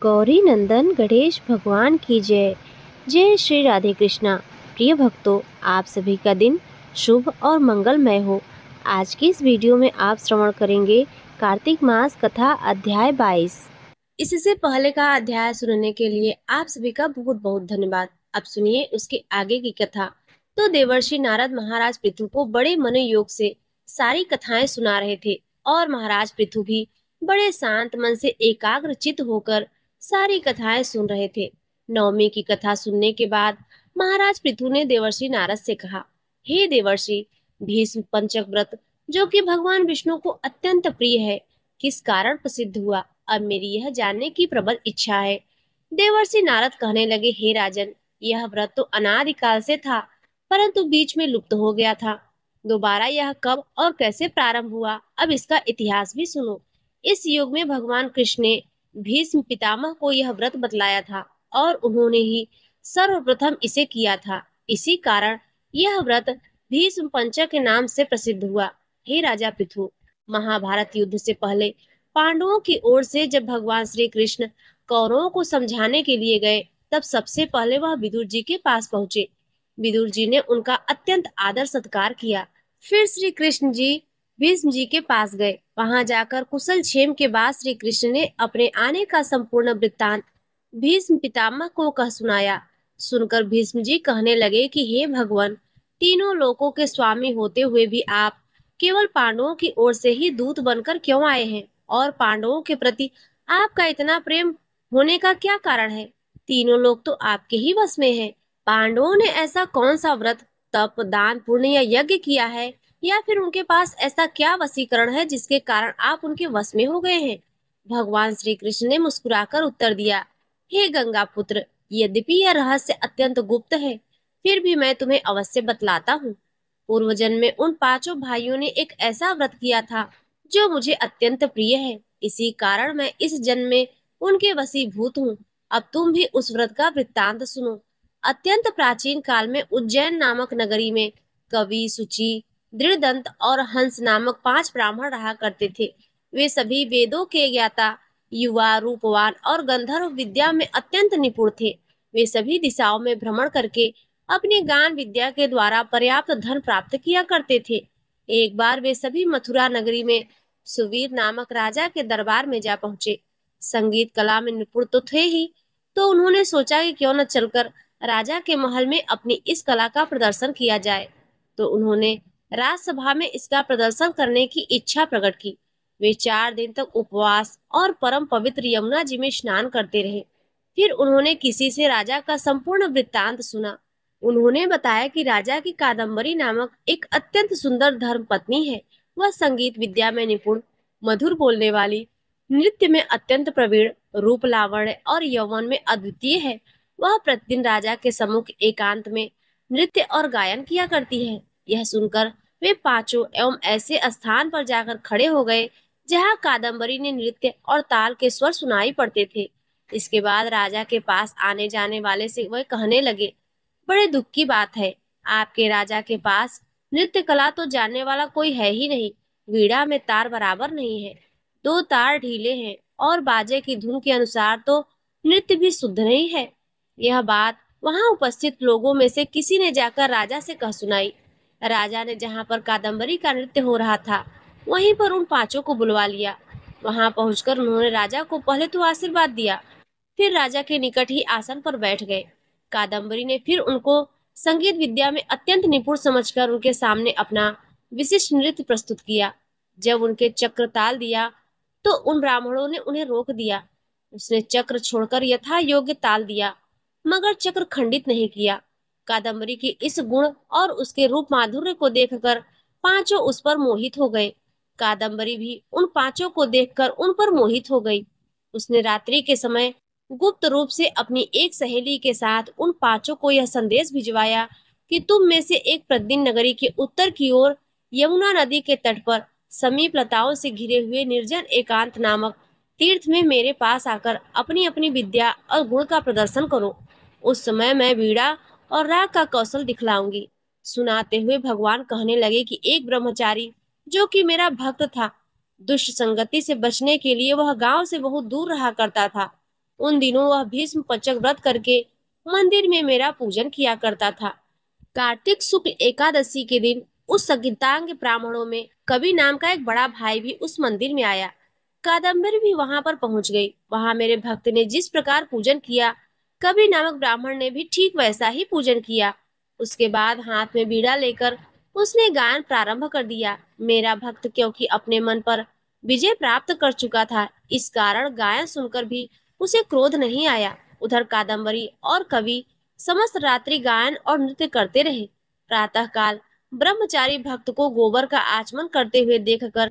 गौरी नंदन गणेश भगवान की जय। जय श्री राधे कृष्णा। प्रिय भक्तों, आप सभी का दिन शुभ और मंगलमय हो। आज की इस वीडियो में आप श्रवण करेंगे कार्तिक मास कथा अध्याय 22। इससे पहले का अध्याय सुनने के लिए आप सभी का बहुत बहुत धन्यवाद। अब सुनिए उसके आगे की कथा। तो देवर्षि नारद महाराज पृथु को बड़े मनोयोग से सारी कथाएं सुना रहे थे और महाराज पृथु भी बड़े शांत मन से एकाग्रचित्त होकर सारी कथाएं सुन रहे थे। नवमी की कथा सुनने के बाद महाराज पृथु ने देवर्षि नारद से कहा, हे देवर्षि, भीष्म पंचक व्रत जो कि भगवान विष्णु को अत्यंत प्रिय है, किस कारण प्रसिद्ध हुआ? अब मेरी यह जानने की प्रबल इच्छा है। देवर्षि नारद कहने लगे, हे राजन, यह व्रत तो अनादिकाल से था, परंतु बीच में लुप्त हो गया था। दोबारा यह कब और कैसे प्रारंभ हुआ, अब इसका इतिहास भी सुनो। इस युग में भगवान कृष्ण ने भीष्म पितामह को यह व्रत बतलाया था और उन्होंने ही सर्वप्रथम इसे किया था। इसी कारण यह व्रत भीष्म पंचक के नाम से प्रसिद्ध हुआ। हे राजा पृथु, महाभारत युद्ध से पहले पांडवों की ओर से जब भगवान श्री कृष्ण कौरवों को समझाने के लिए गए, तब सबसे पहले वह विदुर जी के पास पहुंचे। विदुर जी ने उनका अत्यंत आदर सत्कार किया। फिर श्री कृष्ण जी भीष्म जी के पास गए। वहां जाकर कुशल क्षेम के बाद श्री कृष्ण ने अपने आने का संपूर्ण वृत्तांत भीष्म पितामह को कह सुनाया। सुनकर भीष्म जी कहने लगे कि हे भगवान, तीनों लोकों के स्वामी होते हुए भी आप केवल पांडवों की ओर से ही दूत बनकर क्यों आए हैं, और पांडवों के प्रति आपका इतना प्रेम होने का क्या कारण है? तीनों लोग तो आपके ही वश में हैं। पांडवों ने ऐसा कौन सा व्रत, तप, दान, पुण्य या यज्ञ किया है, या फिर उनके पास ऐसा क्या वशीकरण है जिसके कारण आप उनके वश में हो गए हैं? भगवान श्री कृष्ण ने मुस्कुराकर उत्तर दिया, हे गंगा पुत्र, यद्यपि यह रहस्य अत्यंत गुप्त है, फिर भी मैं तुम्हें अवश्य बतलाता हूँ। पूर्व जन्म में उन पांचों भाइयों ने एक ऐसा व्रत किया था जो मुझे अत्यंत प्रिय है। इसी कारण मैं इस जन्म में उनके वशीभूत हूँ। अब तुम भी उस व्रत का वृत्तांत सुनो। अत्यंत प्राचीन काल में उज्जैन नामक नगरी में कवि, सुचि, दृढ़दंत और हंस नामक 5 ब्राह्मण रहा करते थे। वे सभी वेदों के ज्ञाता, युवा, रूपवान और गंधर्व विद्या में अत्यंत निपुण थे। वे सभी दिशाओं में भ्रमण करके अपनी गान विद्या के द्वारा पर्याप्त धन प्राप्त किया करते थे। एक बार वे सभी मथुरा नगरी में सुवीर नामक राजा के दरबार में जा पहुंचे। संगीत कला में निपुण तो थे ही, तो उन्होंने सोचा कि क्यों न चलकर राजा के महल में अपनी इस कला का प्रदर्शन किया जाए। तो उन्होंने राजसभा में इसका प्रदर्शन करने की इच्छा प्रकट की। वे 4 दिन तक उपवास और परम पवित्र यमुना जी में स्नान करते रहे। फिर उन्होंने किसी से राजा का संपूर्ण वृत्तांत सुना। उन्होंने बताया कि राजा की कादम्बरी नामक एक अत्यंत सुंदर धर्म पत्नी है। वह संगीत विद्या में निपुण, मधुर बोलने वाली, नृत्य में अत्यंत प्रवीण, रूप, लावण्य और यौवन में अद्वितीय है। वह प्रतिदिन राजा के सम्मुख एकांत में नृत्य और गायन किया करती है। यह सुनकर वे पांचों एवं ऐसे स्थान पर जाकर खड़े हो गए जहाँ कादम्बरी ने नृत्य और ताल के स्वर सुनाई पड़ते थे। इसके बाद राजा के पास आने जाने वाले से वह कहने लगे, बड़े दुख की बात है, आपके राजा के पास नृत्य कला तो जानने वाला कोई है ही नहीं। वीणा में तार बराबर नहीं है, 2 तार ढीले हैं और बाजे की धुन के अनुसार तो नृत्य भी शुद्ध नहीं है। यह बात वहां उपस्थित लोगों में से किसी ने जाकर राजा से कह सुनाई। राजा ने जहां पर कादम्बरी का नृत्य हो रहा था, वहीं पर उन पांचों को बुलवा लिया। वहां पहुंचकर उन्होंने राजा को पहले तो आशीर्वाद दिया, फिर राजा के निकट ही आसन पर बैठ गए। कादम्बरी ने फिर उनको संगीत विद्या में अत्यंत निपुण समझकर उनके सामने अपना विशिष्ट नृत्य प्रस्तुत किया। जब उनके चक्र ताल दिया तो उन ब्राह्मणों ने उन्हें रोक दिया। उसने चक्र छोड़कर यथा योग्य ताल दिया, मगर चक्र खंडित नहीं किया। कादम्बरी के इस गुण और उसके रूप माधुर्य को देखकर पांचों उस पर मोहित हो गए। कादम्बरी भी उन पांचों को देखकर उन पर मोहित हो गई। उसने रात्रि के समय गुप्त रूप से अपनी एक सहेली के साथ उन पांचों को यह संदेश भिजवाया कि तुम में से एक प्रतिदिन नगरी के उत्तर की ओर यमुना नदी के तट पर समीप लताओं से घिरे हुए निर्जन एकांत नामक तीर्थ में मेरे पास आकर अपनी अपनी विद्या और गुण का प्रदर्शन करो। उस समय मैं वीणा और राग का कौशल दिखलाऊंगी। सुनाते हुए भगवान कहने लगे कि एक ब्रह्मचारी जो कि मेरा भक्त था, दुष्ट संगति से बचने के लिए वह गांव से बहुत दूर रहा करता था। उन दिनों वह भीष्म पंचक व्रत करके मंदिर में मेरा पूजन किया करता था। कार्तिक शुक्ल एकादशी के दिन उस संगीतांग ब्राह्मणों में कवि नाम का एक बड़ा भाई भी उस मंदिर में आया। कादम्बरी भी वहां पर पहुंच गई। वहां मेरे भक्त ने जिस प्रकार पूजन किया, कवि नामक ब्राह्मण ने भी ठीक वैसा ही पूजन किया। उसके बाद हाथ में बीड़ा लेकर उसने गायन प्रारंभ कर दिया। मेरा भक्त क्योंकि अपने मन पर विजय प्राप्त कर चुका था, इस कारण गायन सुनकर भी उसे क्रोध नहीं आया। उधर कादम्बरी और कवि समस्त रात्रि गायन और नृत्य करते रहे। प्रातःकाल ब्रह्मचारी भक्त को गोबर का आचमन करते हुए देखकर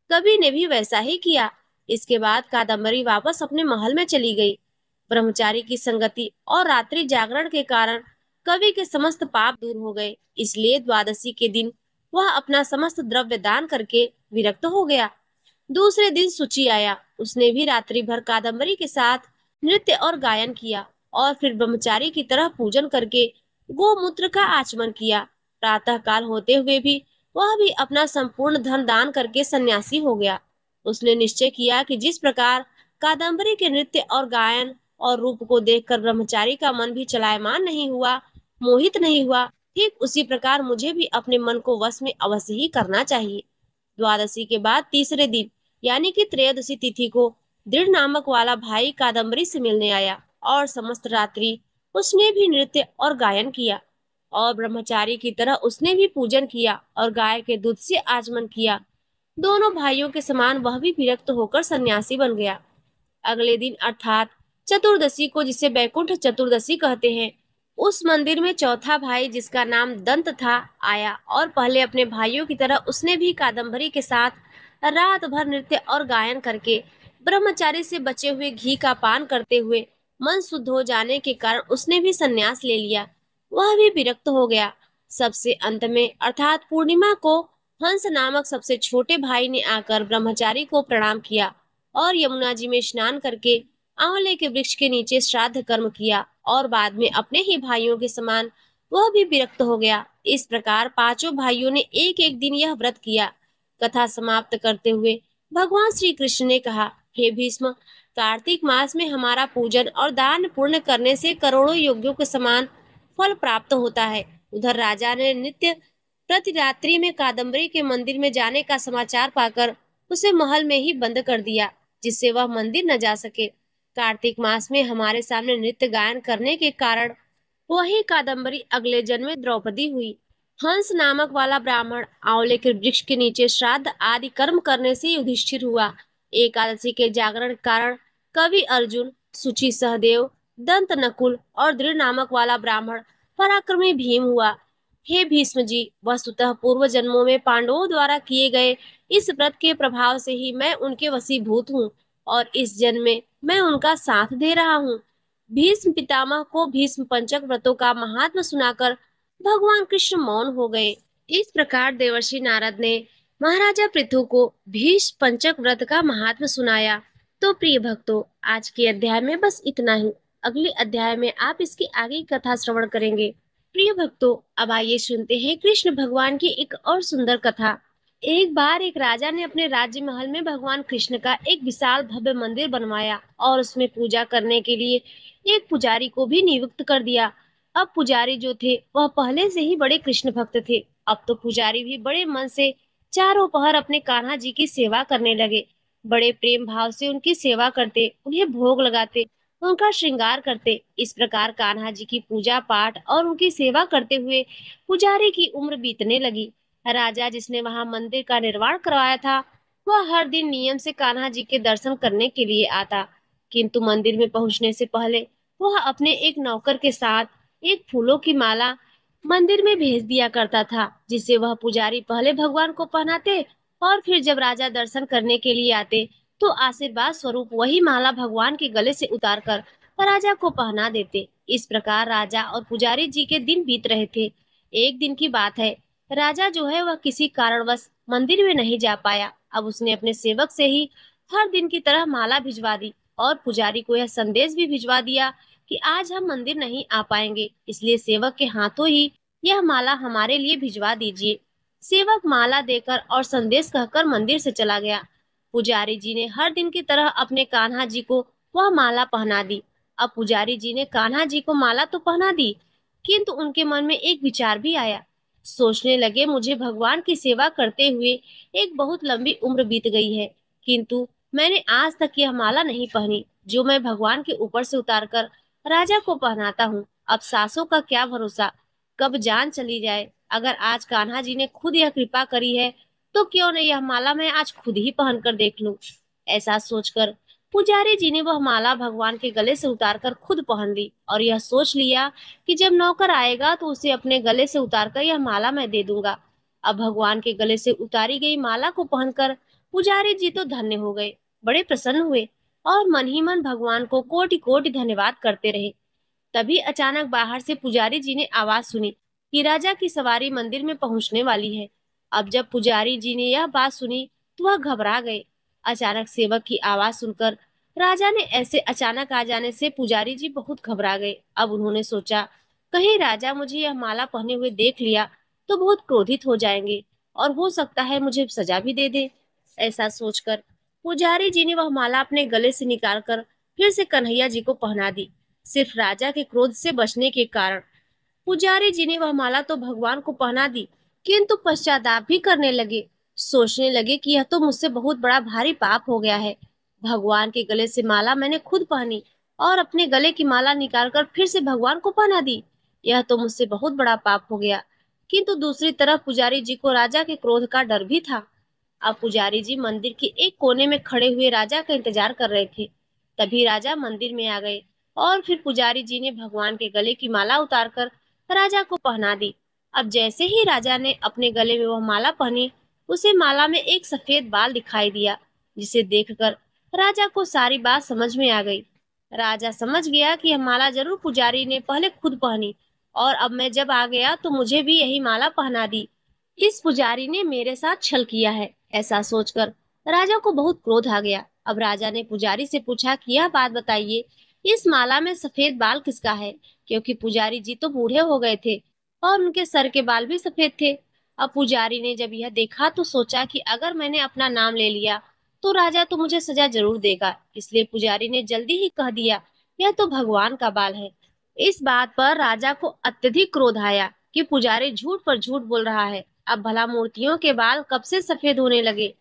कवि ने भी वैसा ही किया। इसके बाद कादम्बरी वापस अपने महल में चली गई। ब्रह्मचारी की संगति और रात्रि जागरण के कारण कवि के समस्त पाप दूर हो गए। इसलिए द्वादशी के दिन वह अपना समस्त द्रव्य दान करके विरक्त हो गया। दूसरे दिन सुचि आया। उसने भी रात्रि भर कादम्बरी के साथ नृत्य और गायन किया और फिर ब्रह्मचारी की तरह पूजन करके गोमूत्र का आचमन किया। प्रातः काल होते हुए भी वह भी अपना संपूर्ण धन दान करके सन्यासी हो गया। उसने निश्चय किया कि जिस प्रकार कादम्बरी के नृत्य और गायन और रूप को देखकर ब्रह्मचारी का मन भी चलायमान नहीं हुआ, मोहित नहीं हुआ, ठीक उसी प्रकार मुझे भी अपने मन को वश में अवश्य ही करना चाहिए। द्वादशी के बाद तीसरे दिन यानी कि त्रयोदशी तिथि को दृढ़ नामक वाला भाई कादम्बरी से मिलने आया और समस्त रात्रि उसने भी नृत्य और गायन किया और ब्रह्मचारी की तरह उसने भी पूजन किया और गाय के दूध से आचमन किया। दोनों भाइयों के समान वह भी विरक्त होकर सन्यासी बन गया। अगले दिन अर्थात चतुर्दशी को, जिसे बैकुंठ चतुर्दशी कहते हैं, उस मंदिर में चौथा भाई जिसका नाम दंत था आया और पहले अपने भाइयों की तरह उसने भी कादम्बरी के साथ रात भर नृत्य और गायन करके ब्रह्मचारी से बचे हुए घी का पान करते हुए मन शुद्ध हो जाने के कारण उसने भी संन्यास ले लिया। वह भी विरक्त हो गया। सबसे अंत में अर्थात पूर्णिमा को हंस नामक सबसे छोटे भाई ने आकर ब्रह्मचारी को प्रणाम किया और यमुना जी में स्नान करके आंवले के वृक्ष के नीचे श्राद्ध कर्म किया और बाद में अपने ही भाइयों के समान वह भी विरक्त हो गया। इस प्रकार पांचों भाइयों ने एक एक दिन यह व्रत किया। कथा समाप्त करते हुए भगवान श्री कृष्ण ने कहा, हे भीष्म, कार्तिक मास में हमारा पूजन और दान पूर्ण करने से करोड़ों योग्यों के समान फल प्राप्त होता है। उधर राजा ने नित्य प्रति रात्रि में कादम्बरी के मंदिर में जाने का समाचार पाकर उसे महल में ही बंद कर दिया, जिससे वह मंदिर न जा सके। कार्तिक मास में हमारे सामने नृत्य गायन करने के कारण वही कादम्बरी अगले जन्म में द्रौपदी हुई। हंस नामक वाला ब्राह्मण आंवले के वृक्ष के नीचे श्राद्ध आदि कर्म करने से युधिष्ठिर हुआ। एकादशी के जागरण के कारण कवि अर्जुन, सुचि सहदेव, दंत नकुल और दृढ़ नामक वाला ब्राह्मण पराक्रमी भीम हुआ। हे भीष्म जी, वस्तुतः पूर्व जन्मों में पांडवों द्वारा किए गए इस व्रत के प्रभाव से ही मैं उनके वशीभूत हूँ और इस जन्म में मैं उनका साथ दे रहा हूँ। भीष्म पितामह को भीष्म पंचक व्रतों का महात्म सुनाकर भगवान कृष्ण मौन हो गए। इस प्रकार देवर्षि नारद ने महाराजा पृथु को भीष्म पंचक व्रत का महात्म सुनाया। तो प्रिय भक्तों, आज के अध्याय में बस इतना ही। अगले अध्याय में आप इसकी आगे की कथा श्रवण करेंगे। प्रिय भक्तों, अब आइए सुनते हैं कृष्ण भगवान की एक और सुंदर कथा। एक बार एक राजा ने अपने राज्य महल में भगवान कृष्ण का एक विशाल भव्य मंदिर बनवाया और उसमें पूजा करने के लिए एक पुजारी को भी नियुक्त कर दिया। अब पुजारी जो थे वह पहले से ही बड़े कृष्ण भक्त थे। अब तो पुजारी भी बड़े मन से चारों पहर अपने कान्हा जी की सेवा करने लगे। बड़े प्रेम भाव से उनकी सेवा करते, उन्हें भोग लगाते, उनका श्रृंगार करते। इस प्रकार कान्हा जी की पूजा पाठ और उनकी सेवा करते हुए पुजारी की उम्र बीतने लगी। राजा जिसने वहां मंदिर का निर्माण करवाया था, वह हर दिन नियम से कान्हा जी के दर्शन करने के लिए आता, किंतु मंदिर में पहुंचने से पहले वह अपने एक नौकर के साथ एक फूलों की माला मंदिर में भेज दिया करता था, जिसे वह पुजारी पहले भगवान को पहनाते और फिर जब राजा दर्शन करने के लिए आते तो आशीर्वाद स्वरूप वही माला भगवान के गले से उतारकर राजा को पहना देते। इस प्रकार राजा और पुजारी जी के दिन बीत रहे थे। एक दिन की बात है, राजा जो है वह किसी कारणवश मंदिर में नहीं जा पाया। अब उसने अपने सेवक से ही हर दिन की तरह माला भिजवा दी और पुजारी को यह संदेश भी भिजवा दिया कि आज हम मंदिर नहीं आ पाएंगे, इसलिए सेवक के हाथों ही यह माला हमारे लिए भिजवा दीजिए। सेवक माला देकर और संदेश कहकर मंदिर से चला गया। पुजारी जी ने हर दिन की तरह अपने कान्हा जी को वह माला पहना दी। अब पुजारी जी ने कान्हा जी को माला तो पहना दी, किंतु उनके मन में एक विचार भी आया। सोचने लगे, मुझे भगवान की सेवा करते हुए एक बहुत लंबी उम्र बीत गई है, किंतु मैंने आज तक यह माला नहीं पहनी जो मैं भगवान के ऊपर से उतारकर राजा को पहनाता हूँ। अब सासों का क्या भरोसा, कब जान चली जाए। अगर आज कान्हा जी ने खुद यह कृपा करी है तो क्यों न यह माला मैं आज खुद ही पहन कर देख लूं। ऐसा सोचकर पुजारी जी ने वह माला भगवान के गले से उतारकर खुद पहन ली और यह सोच लिया कि जब नौकर आएगा तो उसे अपने गले से उतारकर यह माला मैं दे दूंगा। अब भगवान के गले से उतारी गई माला को पहनकर पुजारी जी तो धन्य हो गए, बड़े प्रसन्न हुए और मन ही मन भगवान को कोटि कोटि धन्यवाद करते रहे। तभी अचानक बाहर से पुजारी जी ने आवाज सुनी कि राजा की सवारी मंदिर में पहुंचने वाली है। अब जब पुजारी जी ने यह बात सुनी तो वह घबरा गए। अचानक सेवक की आवाज सुनकर राजा ने ऐसे अचानक आ जाने से पुजारी जी बहुत घबरा गए। अब उन्होंने सोचा, कहीं राजा मुझे यह माला पहने हुए देख लिया तो बहुत क्रोधित हो जाएंगे और हो सकता है मुझे सजा भी दे दे। ऐसा सोचकर पुजारी जी ने वह माला अपने गले से निकालकर फिर से कन्हैया जी को पहना दी। सिर्फ राजा के क्रोध से बचने के कारण पुजारी जी ने वह माला तो भगवान को पहना दी, किंतु पश्चाताप भी करने लगे। सोचने लगे कि यह तो मुझसे बहुत बड़ा भारी पाप हो गया है। भगवान के गले से माला मैंने खुद पहनी और अपने गले की माला निकालकर फिर से भगवान को पहना दी। यह तो मुझसे बहुत बड़ा पाप हो गया। किंतु दूसरी तरफ पुजारी जी को राजा के क्रोध का डर भी था। अब पुजारी जी मंदिर के एक कोने में खड़े हुए राजा का इंतजार कर रहे थे। तभी राजा मंदिर में आ गए और फिर पुजारी जी ने भगवान के गले की माला उतारकर राजा को पहना दी। अब जैसे ही राजा ने अपने गले में वह माला पहनी, उसे माला में एक सफेद बाल दिखाई दिया, जिसे देखकर राजा को सारी बात समझ में आ गई। राजा समझ गया कि यह माला जरूर पुजारी ने पहले खुद पहनी और अब मैं जब आ गया तो मुझे भी यही माला पहना दी। इस पुजारी ने मेरे साथ छल किया है। ऐसा सोचकर राजा को बहुत क्रोध आ गया। अब राजा ने पुजारी से पूछा कि यह बात बताइए, इस माला में सफेद बाल किसका है, क्योंकि पुजारी जी तो बूढ़े हो गए थे और उनके सर के बाल भी सफेद थे। अब पुजारी ने जब यह देखा तो सोचा कि अगर मैंने अपना नाम ले लिया तो राजा तो मुझे सजा जरूर देगा, इसलिए पुजारी ने जल्दी ही कह दिया, यह तो भगवान का बाल है। इस बात पर राजा को अत्यधिक क्रोध आया कि पुजारी झूठ पर झूठ बोल रहा है। अब भला मूर्तियों के बाल कब से सफेद होने लगे।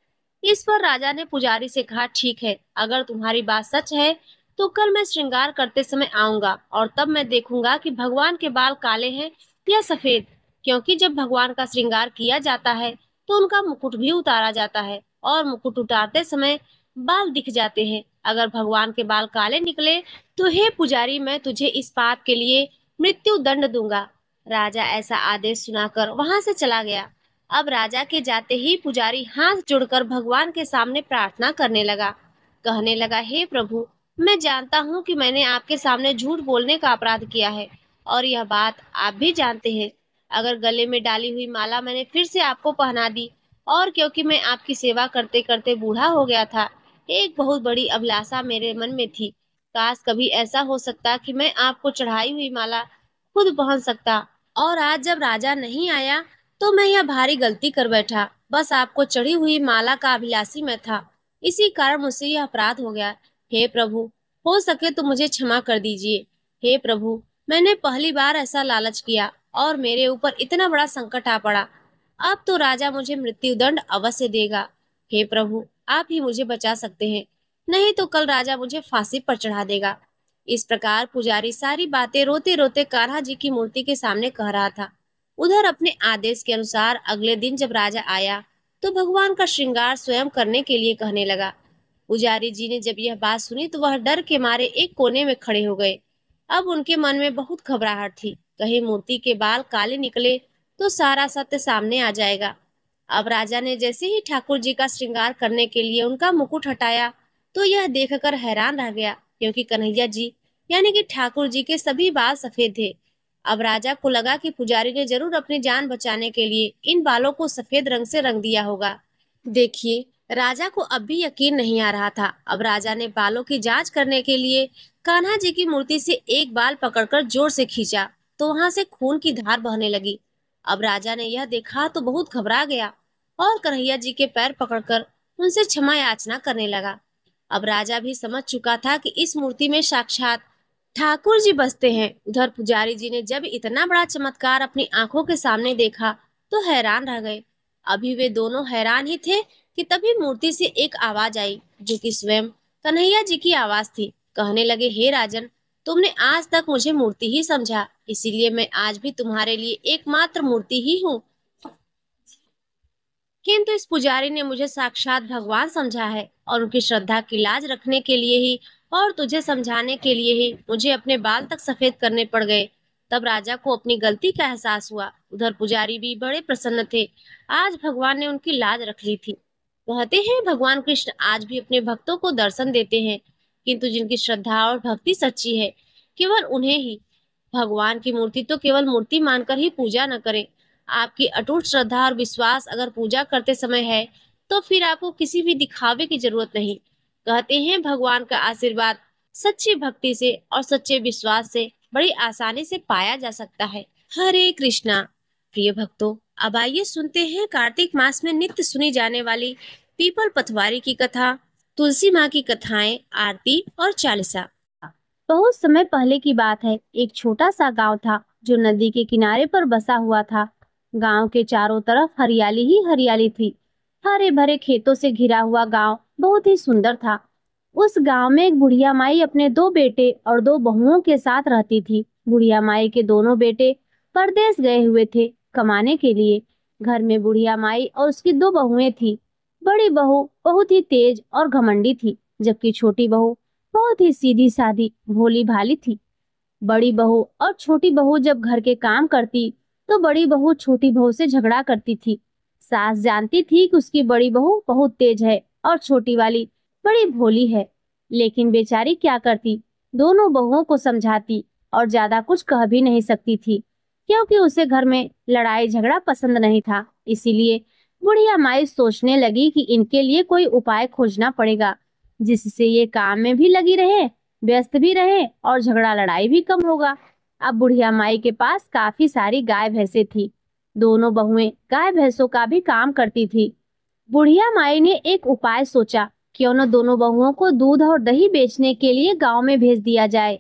इस पर राजा ने पुजारी से कहा, ठीक है, अगर तुम्हारी बात सच है तो कल मैं श्रृंगार करते समय आऊंगा और तब मैं देखूंगा कि भगवान के बाल काले हैं या सफेद, क्योंकि जब भगवान का श्रृंगार किया जाता है तो उनका मुकुट भी उतारा जाता है और मुकुट उतारते समय बाल दिख जाते हैं। अगर भगवान के बाल काले निकले तो हे पुजारी, मैं तुझे इस पाप के लिए मृत्यु दंड दूंगा। राजा ऐसा आदेश सुनाकर वहां से चला गया। अब राजा के जाते ही पुजारी हाथ जोड़कर भगवान के सामने प्रार्थना करने लगा। कहने लगा, हे प्रभु, मैं जानता हूँ कि मैंने आपके सामने झूठ बोलने का अपराध किया है और यह बात आप भी जानते हैं। अगर गले में डाली हुई माला मैंने फिर से आपको पहना दी और क्योंकि मैं आपकी सेवा करते करते बूढ़ा हो गया था, एक बहुत बड़ी अभिलाषा मेरे मन में थी। काश कभी ऐसा हो सकता कि मैं आपको चढ़ाई हुई माला खुद पहन सकता, और आज जब राजा नहीं आया तो मैं यह भारी गलती कर बैठा। बस आपको चढ़ी हुई माला का अभिलाषी मैं था, इसी कारण मुझसे यह अपराध हो गया। हे प्रभु, हो सके तो मुझे क्षमा कर दीजिए। हे प्रभु, मैंने पहली बार ऐसा लालच किया और मेरे ऊपर इतना बड़ा संकट आ पड़ा। अब तो राजा मुझे मृत्यु दंड अवश्य देगा। हे प्रभु, आप ही मुझे बचा सकते हैं, नहीं तो कल राजा मुझे फांसी पर चढ़ा देगा। इस प्रकार पुजारी सारी बातें रोते रोते कान्हा जी की मूर्ति के सामने कह रहा था। उधर अपने आदेश के अनुसार अगले दिन जब राजा आया तो भगवान का श्रृंगार स्वयं करने के लिए कहने लगा। पुजारी जी ने जब यह बात सुनी तो वह डर के मारे एक कोने में खड़े हो गए। अब उनके मन में बहुत घबराहट थी, कहीं मूर्ति के बाल काले निकले तो सारा सत्य सामने आ जाएगा। अब राजा ने जैसे ही ठाकुर जी का श्रृंगार करने के लिए उनका मुकुट हटाया तो यह देखकर हैरान रह गया, क्योंकि कन्हैया जी यानी कि ठाकुर जी के सभी बाल सफेद थे। अब राजा को लगा कि पुजारी ने जरूर अपनी जान बचाने के लिए इन बालों को सफेद रंग से रंग दिया होगा। देखिए, राजा को अब भी यकीन नहीं आ रहा था। अब राजा ने बालों की जांच करने के लिए कान्हा जी की मूर्ति से एक बाल पकड़कर जोर से खींचा तो वहां से खून की धार बहने लगी। अब राजा ने यह देखा तो बहुत घबरा गया और कन्हैया जी के पैर पकड़कर उनसे क्षमा याचना करने लगा। अब राजा भी समझ चुका था कि इस मूर्ति में साक्षात ठाकुर जी बसते हैं। उधर पुजारी जी ने जब इतना बड़ा चमत्कार अपनी आंखों के सामने देखा तो हैरान रह गए। अभी वे दोनों हैरान ही थे कि तभी मूर्ति से एक आवाज आई, जो कि स्वयं कन्हैया जी की आवाज थी। कहने लगे, हे राजन, तुमने आज तक मुझे मूर्ति ही समझा, इसीलिए मैं आज भी तुम्हारे लिए एकमात्र मूर्ति ही हूँ। किंतु इस पुजारी ने मुझे साक्षात भगवान समझा है और उनकी श्रद्धा की लाज रखने के लिए ही और तुझे समझाने के लिए ही मुझे अपने बाल तक सफेद करने पड़ गए। तब राजा को अपनी गलती का एहसास हुआ। उधर पुजारी भी बड़े प्रसन्न थे, आज भगवान ने उनकी लाज रख ली थी। कहते हैं भगवान कृष्ण आज भी अपने भक्तों को दर्शन देते हैं, किंतु जिनकी श्रद्धा और भक्ति सच्ची है केवल उन्हें ही। भगवान की मूर्ति तो केवल मूर्ति मानकर ही पूजा न करें। आपकी अटूट श्रद्धा और विश्वास अगर पूजा करते समय है तो फिर आपको किसी भी दिखावे की जरूरत नहीं। कहते हैं भगवान का आशीर्वाद सच्ची भक्ति से और सच्चे विश्वास से बड़ी आसानी से पाया जा सकता है। हरे कृष्णा। प्रिय भक्तों, अब आइए सुनते हैं कार्तिक मास में नित्य सुनी जाने वाली पीपल पथवारी की कथा, तुलसी माँ की कथाएं, आरती और चालीसा। बहुत समय पहले की बात है। एक छोटा सा गांव था जो नदी के किनारे पर बसा हुआ था। गांव के चारों तरफ हरियाली ही हरियाली थी। हरे भरे खेतों से घिरा हुआ गांव बहुत ही सुंदर था। उस गांव में एक बुढ़िया माई अपने दो बेटे और दो बहुओं के साथ रहती थी। बुढ़िया माई के दोनों बेटे परदेश गए हुए थे कमाने के लिए। घर में बुढ़िया माई और उसकी दो बहुएं थी। बड़ी बहू बहुत ही तेज और घमंडी थी, जबकि छोटी बहू बहुत ही सीधी सादी भोली भाली थी। बड़ी बहू और छोटी बहू जब घर के काम करती तो बड़ी बहू छोटी बहू से झगड़ा करती थी। सास जानती थी कि उसकी बड़ी बहू बहुत तेज है और छोटी वाली बड़ी भोली है, लेकिन बेचारी क्या करती, दोनों बहुओं को समझाती और ज्यादा कुछ कह भी नहीं सकती थी, क्योंकि उसे घर में लड़ाई झगड़ा पसंद नहीं था। इसीलिए बुढ़िया माई सोचने लगी कि इनके लिए कोई उपाय खोजना पड़ेगा, जिससे ये काम में भी लगी रहे, व्यस्त भी रहे और झगड़ा लड़ाई भी कम होगा। अब बुढ़िया माई के पास काफी सारी गाय भैंसे थी। दोनों बहुएं गाय भैंसों का भी काम करती थी। बुढ़िया माई ने एक उपाय सोचा, क्यों न दोनों बहुओं को दूध और दही बेचने के लिए गांव में भेज दिया जाए,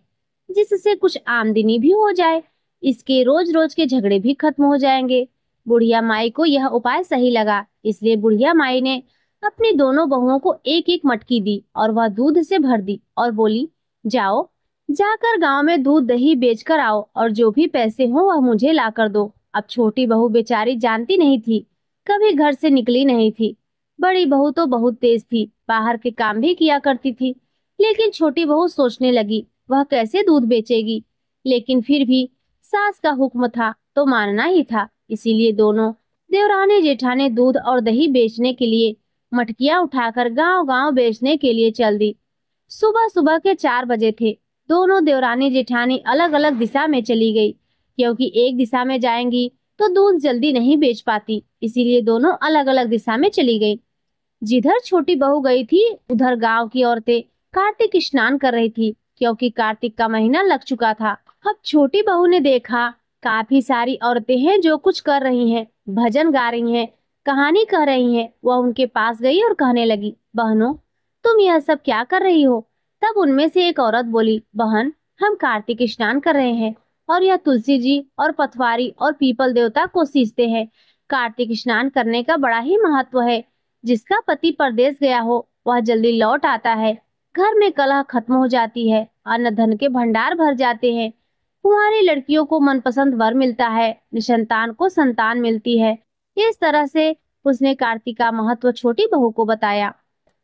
जिससे कुछ आमदनी भी हो जाए। इसके रोज रोज के झगड़े भी खत्म हो जाएंगे। बुढ़िया माई को यह उपाय सही लगा, इसलिए बुढ़िया माई ने अपनी दोनों बहुओं को एक एक मटकी दी और वह दूध से भर दी और बोली, जाओ, जाकर गांव में दूध दही बेचकर आओ और जो भी पैसे हो वह मुझे ला कर दो। अब छोटी बहू बेचारी जानती नहीं थी, कभी घर से निकली नहीं थी। बड़ी बहू तो बहुत तेज थी, बाहर के काम भी किया करती थी, लेकिन छोटी बहू सोचने लगी वह कैसे दूध बेचेगी। लेकिन फिर भी सास का हुक्म था तो मानना ही था। इसीलिए दोनों देवरानी जेठानी दूध और दही बेचने के लिए मटकियां उठाकर गांव गांव बेचने के लिए चल दी। सुबह सुबह के 4 बजे थे। दोनों देवरानी जेठानी अलग अलग दिशा में चली गई, क्योंकि एक दिशा में जाएंगी तो दूध जल्दी नहीं बेच पाती, इसीलिए दोनों अलग अलग दिशा में चली गई। जिधर छोटी बहू गई थी उधर गांव की औरतें कार्तिक स्नान कर रही थी, क्योंकि कार्तिक का महीना लग चुका था। अब छोटी बहू ने देखा काफी सारी औरतें हैं जो कुछ कर रही हैं, भजन गा रही हैं, कहानी कह रही हैं। वह उनके पास गई और कहने लगी, बहनों, तुम यह सब क्या कर रही हो? तब उनमें से एक औरत बोली, बहन, हम कार्तिक स्नान कर रहे हैं और यह तुलसी जी और पथवारी और पीपल देवता को सींचते हैं। कार्तिक स्नान करने का बड़ा ही महत्व है। जिसका पति परदेश गया हो वह जल्दी लौट आता है, घर में कलह खत्म हो जाती है, अन्न धन के भंडार भर जाते हैं, कुंवारी लड़कियों को मनपसंद वर मिलता है, निसंतान को संतान मिलती है। इस तरह से उसने कार्तिक का महत्व छोटी बहू को बताया।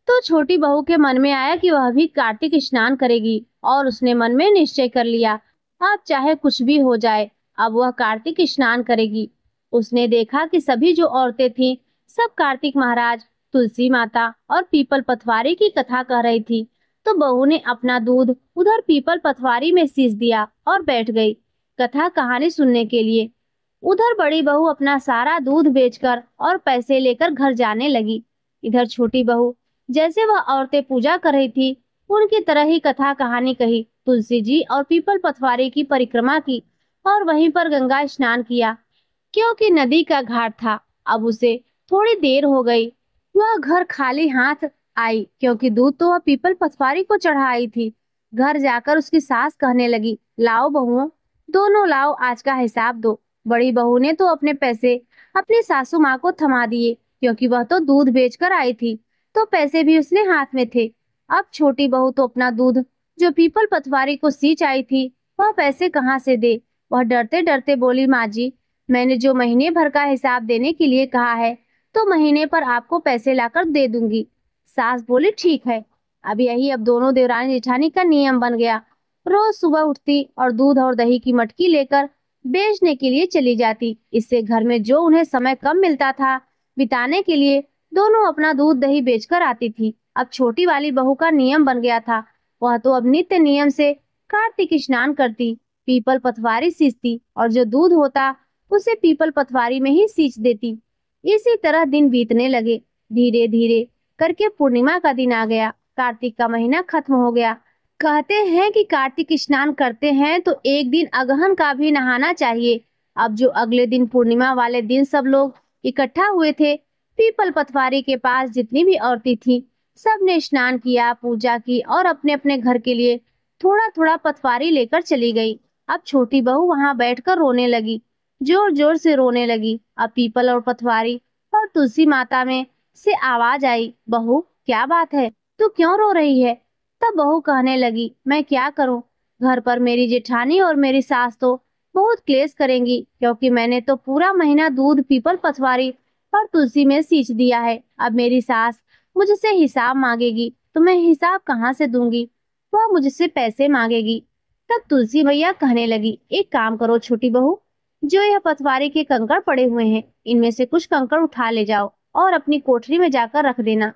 तो छोटी बहू के मन में आया कि वह भी कार्तिक स्नान करेगी और उसने मन में निश्चय कर लिया, अब चाहे कुछ भी हो जाए, अब वह कार्तिक स्नान करेगी। उसने देखा कि सभी जो औरतें थीं सब कार्तिक महाराज, तुलसी माता और पीपल पथवारी की कथा कह रही थी। तो बहू ने अपना दूध उधर पीपल पथवारी में सींच दिया और बैठ गई कथा कहानी सुनने के लिए। उधर बड़ी बहू अपना सारा दूध बेचकर और पैसे लेकर घर जाने लगी। इधर छोटी बहू जैसे वह औरतें पूजा कर रही थी उनकी तरह ही कथा कहानी कही, तुलसी जी और पीपल पथवारी की परिक्रमा की और वहीं पर गंगा स्नान किया, क्योंकि नदी का घाट था। अब उसे थोड़ी देर हो गई, वह घर खाली हाथ आई, क्योंकि दूध तो वह पीपल पटवारी को चढ़ा आई थी। घर जाकर उसकी सास कहने लगी, लाओ बहुओं, दोनों लाओ, आज का हिसाब दो। बड़ी बहू ने तो अपने पैसे अपनी सासू माँ को थमा दिए, क्योंकि वह तो दूध बेचकर आई थी, तो पैसे भी उसने हाथ में थे। अब छोटी बहू तो अपना दूध जो पीपल पटवारी को सींच आई थी, वह पैसे कहाँ से दे। वह डरते डरते बोली, माँ जी, मैंने जो महीने भर का हिसाब देने के लिए कहा है, तो महीने पर आपको पैसे लाकर दे दूंगी। सास बोली, ठीक है। अब दोनों देवरानी जेठानी का नियम बन गया। रोज सुबह उठती और दूध और दही की मटकी लेकर बेचने के लिए चली जाती। इससे घर में जो उन्हें समय कम मिलता था बिताने के लिए, दोनों अपना दूध दही बेचकर आती थी। अब छोटी वाली बहू का नियम बन गया था। वह तो अब नित्य नियम से कार्तिक स्नान करती, पीपल पटवारी सींचती और जो दूध होता उसे पीपल पटवारी में ही सींच देती। इसी तरह दिन बीतने लगे। धीरे धीरे करके पूर्णिमा का दिन आ गया। कार्तिक का महीना खत्म हो गया। कहते हैं कि कार्तिक स्नान करते हैं तो एक दिन अगहन का भी नहाना चाहिए। अब जो अगले दिन पूर्णिमा वाले दिन सब लोग इकट्ठा हुए थे, पीपल पटवारी के पास जितनी भी औरतें थी, सब ने स्नान किया, पूजा की और अपने अपने घर के लिए थोड़ा थोड़ा पटवारी लेकर चली गई। अब छोटी बहू वहां बैठकर रोने लगी, जोर जोर से रोने लगी। अब पीपल और पटवारी और तुलसी माता में से आवाज आई, बहू क्या बात है, तू क्यों रो रही है। तब बहू कहने लगी, मैं क्या करूं, घर पर मेरी जेठानी और मेरी सास तो बहुत क्लेश करेंगी, क्योंकि मैंने तो पूरा महीना दूध पीपल पटवारी और तुलसी में सींच दिया है। अब मेरी सास मुझसे हिसाब मांगेगी तो मैं हिसाब कहाँ से दूंगी, वह मुझसे पैसे मांगेगी। तब तुलसी मैया कहने लगी, एक काम करो छोटी बहू, जो यह पटवारी के कंकड़ पड़े हुए हैं, इनमें से कुछ कंकड़ उठा ले जाओ और अपनी कोठरी में जाकर रख देना।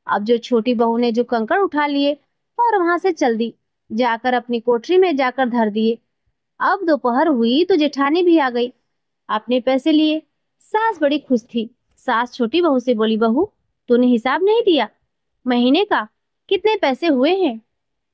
अब जो छोटी बहू ने जो कंकड़ उठा लिए और वहां से चल दी, जाकर अपनी कोठरी में जाकर धर दिए। अब दोपहर हुई तो जेठानी भी आ गई, अपने पैसे लिए। सास बड़ी खुश थी। सास छोटी बहू से बोली, बहू तूने हिसाब नहीं दिया महीने का, कितने पैसे हुए हैं।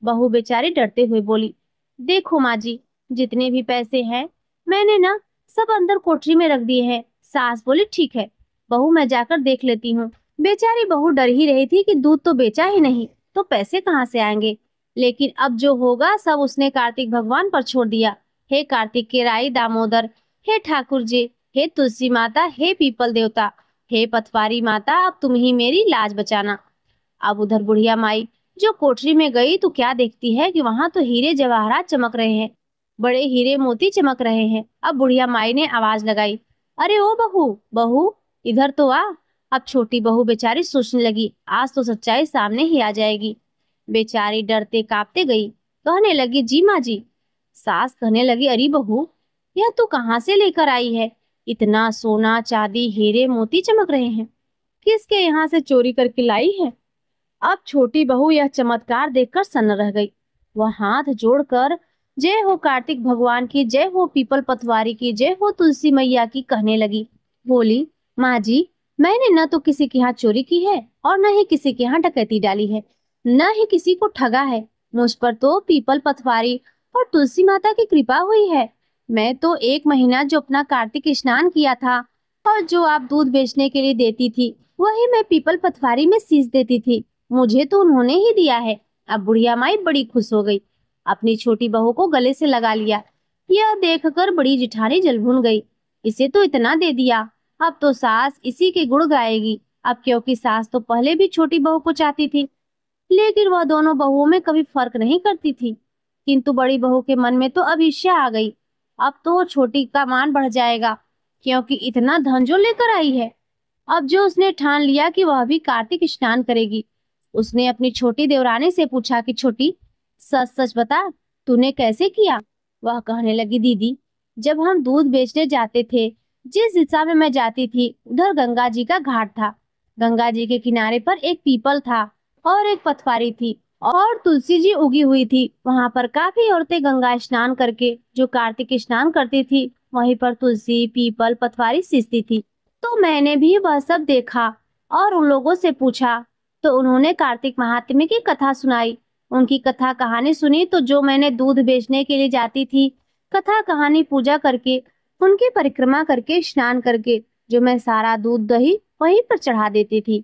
बहू बेचारी डरते हुए बोली, देखो माँ जी, जितने भी पैसे हैं मैंने ना सब अंदर कोठरी में रख दिए हैं। सास बोली, ठीक है बहू, मैं जाकर देख लेती हूँ। बेचारी बहू डर ही रही थी कि दूध तो बेचा ही नहीं, तो पैसे कहाँ से आएंगे। लेकिन अब जो होगा सब उसने कार्तिक भगवान पर छोड़ दिया। हे कार्तिक के राई दामोदर, हे ठाकुर जी, हे तुलसी माता, हे पीपल देवता, हे पटवारी माता, अब तुम ही मेरी लाज बचाना। अब उधर बुढ़िया माई जो कोठरी में गई तो क्या देखती है कि वहां तो हीरे जवाहरात चमक रहे हैं, बड़े हीरे मोती चमक रहे हैं। अब बुढ़िया माई ने आवाज लगाई, अरे ओ बहू, बहू इधर तो आ। अब छोटी बहू बेचारी सोचने लगी, आज तो सच्चाई सामने ही आ जाएगी। बेचारी डरते कांपते गई, कहने लगी, जी माँ जी। सास कहने लगी, अरे बहू, यह तू कहाँ से लेकर आई है, इतना सोना चांदी हीरे मोती चमक रहे हैं, किसके यहाँ से चोरी करके लाई है। अब छोटी बहू यह चमत्कार देखकर सन्न रह गई। वह हाथ जोड़कर जय हो कार्तिक भगवान की, जय हो पीपल पटवारी की, जय हो तुलसी मैया की कहने लगी। बोली, माँ जी, मैंने न तो किसी के यहाँ चोरी की है और न ही किसी के यहाँ डकैती डाली है, न ही किसी को ठगा है। मुझ पर तो पीपल पटवारी और तुलसी माता की कृपा हुई है। मैं तो एक महीना जो अपना कार्तिक स्नान किया था और जो आप दूध बेचने के लिए देती थी, वही मैं पीपल पटवारी में सींच देती थी। मुझे तो उन्होंने ही दिया है। अब बुढ़िया माई बड़ी खुश हो गई, अपनी छोटी बहू को गले से लगा लिया। यह देखकर बड़ी जिठानी जल भुन गई, इसे तो इतना दे दिया, अब तो सास इसी के गुण गाएगी। अब क्योंकि सास तो पहले भी छोटी बहू को चाहती थी, लेकिन वह दोनों बहुओं में कभी फर्क नहीं करती थी। किंतु बड़ी बहू के मन में तो अब ईर्ष्या आ गई, अब तो छोटी का मान बढ़ जाएगा, क्योंकि इतना धन जो लेकर आई है। अब जो उसने ठान लिया कि वह भी कार्तिक स्नान करेगी। उसने अपनी छोटी देवरानी से पूछा कि छोटी, सच सच बता, तूने कैसे किया। वह कहने लगी, दीदी, जब हम दूध बेचने जाते थे, जिस दिशा में मैं जाती थी उधर गंगा जी का घाट था। गंगा जी के किनारे पर एक पीपल था और एक पटवारी थी और तुलसी जी उगी हुई थी। वहां पर काफी औरतें गंगा स्नान करके जो कार्तिक स्नान करती थी, वहीं पर तुलसी पीपल पटवारी सींचती थी। तो मैंने भी वह सब देखा और उन लोगों से पूछा, तो उन्होंने कार्तिक महात्म्य की कथा सुनाई। उनकी कथा कहानी सुनी तो जो मैंने दूध बेचने के लिए जाती थी, कथा कहानी पूजा करके, उनकी परिक्रमा करके, स्नान करके, जो मैं सारा दूध दही वहीं पर चढ़ा देती थी।